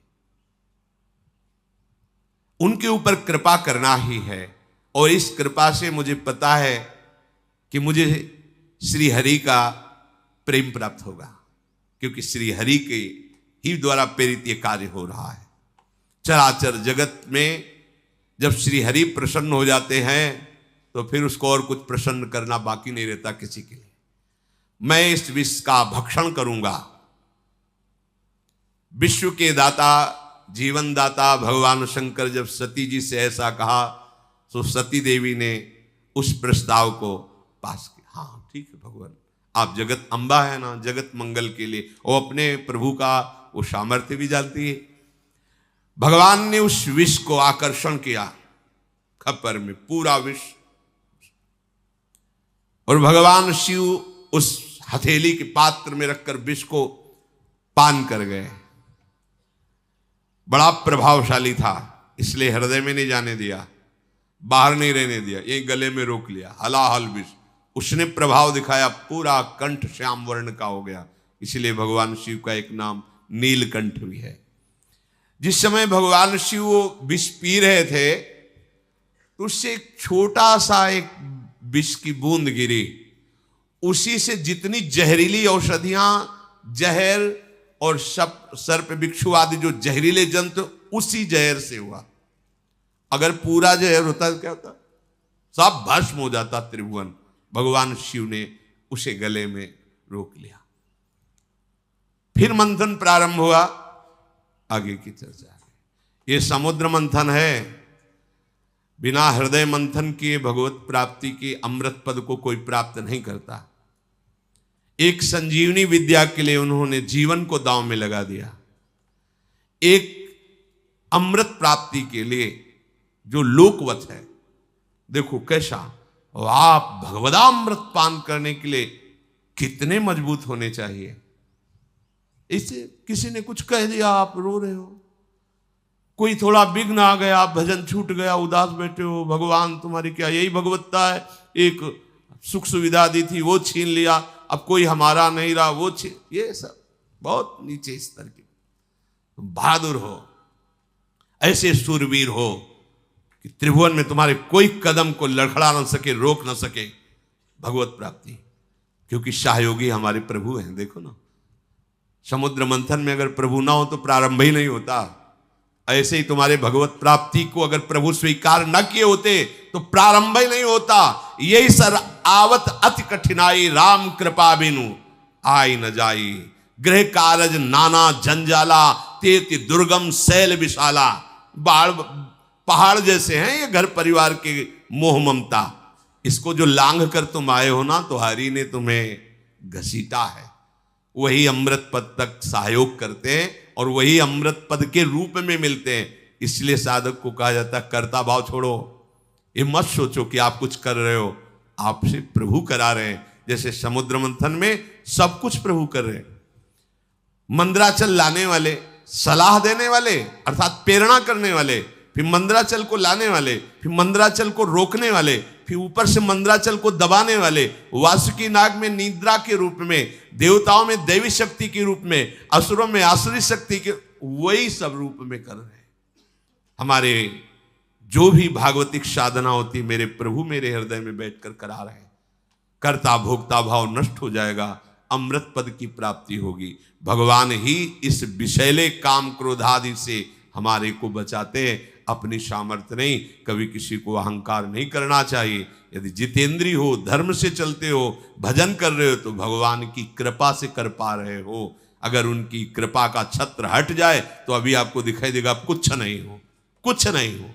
उनके ऊपर कृपा करना ही है, और इस कृपा से मुझे पता है कि मुझे श्री हरि का प्रेम प्राप्त होगा, क्योंकि श्री हरि के ही द्वारा प्रेरित ये कार्य हो रहा है। चराचर जगत में जब श्री हरि प्रसन्न हो जाते हैं तो फिर उसको और कुछ प्रसन्न करना बाकी नहीं रहता किसी के लिए। मैं इस विष का भक्षण करूंगा। विश्व के दाता, जीवन दाता भगवान शंकर जब सती जी से ऐसा कहा तो सती देवी ने उस प्रस्ताव को पास किया। हाँ ठीक है भगवान, आप जगत अम्बा है ना, जगत मंगल के लिए, और अपने प्रभु का वो सामर्थ्य भी जानती है। भगवान ने उस विष को आकर्षण किया खप्पर में, पूरा विष, और भगवान शिव उस हथेली के पात्र में रखकर विष को पान कर गए। बड़ा प्रभावशाली था, इसलिए हृदय में नहीं जाने दिया, बाहर नहीं रहने दिया, ये गले में रोक लिया। हलाहल विष उसने प्रभाव दिखाया, पूरा कंठ श्याम वर्ण का हो गया। इसलिए भगवान शिव का एक नाम नीलकंठ भी है। जिस समय भगवान शिव वो विष पी रहे थे तो उससे एक छोटा सा एक विष की बूंद गिरी, उसी से जितनी जहरीली औषधियां, जहर और सर्प बिच्छू आदि जो जहरीले जंतु, उसी जहर से हुआ। अगर पूरा जहर होता तो क्या होता, सब भस्म हो जाता त्रिभुवन। भगवान शिव ने उसे गले में रोक लिया। फिर मंथन प्रारंभ हुआ, आगे की चर्चा है। ये समुद्र मंथन है, बिना हृदय मंथन किए भगवत प्राप्ति के अमृत पद को कोई प्राप्त नहीं करता। एक संजीवनी विद्या के लिए उन्होंने जीवन को दांव में लगा दिया। एक अमृत प्राप्ति के लिए जो लोकवत है, देखो कैसा, और आप भगवदामृत पान करने के लिए कितने मजबूत होने चाहिए। इसे किसी ने कुछ कह दिया, आप रो रहे हो, कोई थोड़ा विघ्न आ गया, भजन छूट गया, उदास बैठे हो, भगवान तुम्हारी क्या यही भगवत्ता है, एक सुख सुविधा दी थी वो छीन लिया, अब कोई हमारा नहीं रहा वो छीन, ये सब बहुत नीचे स्तर के। तुम बहादुर हो, ऐसे सूरवीर हो कि त्रिभुवन में तुम्हारे कोई कदम को लड़खड़ा न सके, रोक न सके भगवत प्राप्ति, क्योंकि सहयोगी हमारे प्रभु हैं। देखो ना, समुद्र मंथन में अगर प्रभु ना हो तो प्रारंभ ही नहीं होता। ऐसे ही तुम्हारे भगवत प्राप्ति को अगर प्रभु स्वीकार न किए होते तो प्रारंभ ही नहीं होता। यही सर आवत अति कठिनाई, राम कृपा बिनु आई न जाई, गृह कारज नाना जंजाला, तेति दुर्गम शैल विशाला। पहाड़ जैसे हैं ये घर परिवार के मोह ममता, इसको जो लांघ कर तुम आए हो ना, तो हरि ने तुम्हें घसीटा है। वही अमृत पद तक सहयोग करते हैं और वही अमृत पद के रूप में मिलते हैं। इसलिए साधक को कहा जाता है कर्ता भाव छोड़ो। ये मत सोचो कि आप कुछ कर रहे हो, आपसे प्रभु करा रहे हैं। जैसे समुद्र मंथन में सब कुछ प्रभु कर रहे हैं। मंदराचल लाने वाले, सलाह देने वाले अर्थात प्रेरणा करने वाले, फिर मंदराचल को लाने वाले, फिर मंदराचल को रोकने वाले, फिर ऊपर से मंदराचल को दबाने वाले, वासुकी नाग में निद्रा के रूप में, देवताओं में दैवी शक्ति के रूप में, असुरों में आसुरी शक्ति के, वही सब रूप में कर रहे हैं। हमारे जो भी भागवतिक साधना होती मेरे प्रभु मेरे हृदय में बैठकर करा रहे हैं। कर्ता भोक्ता भाव नष्ट हो जाएगा, अमृत पद की प्राप्ति होगी। भगवान ही इस विषैले काम क्रोधादि से हमारे को बचाते हैं, अपनी सामर्थ्य नहीं। कभी किसी को अहंकार नहीं करना चाहिए। यदि जितेंद्रिय हो, धर्म से चलते हो, भजन कर रहे हो तो भगवान की कृपा से कर पा रहे हो। अगर उनकी कृपा का छत्र हट जाए तो अभी आपको दिखाई देगा आप कुछ नहीं हो, कुछ नहीं हो।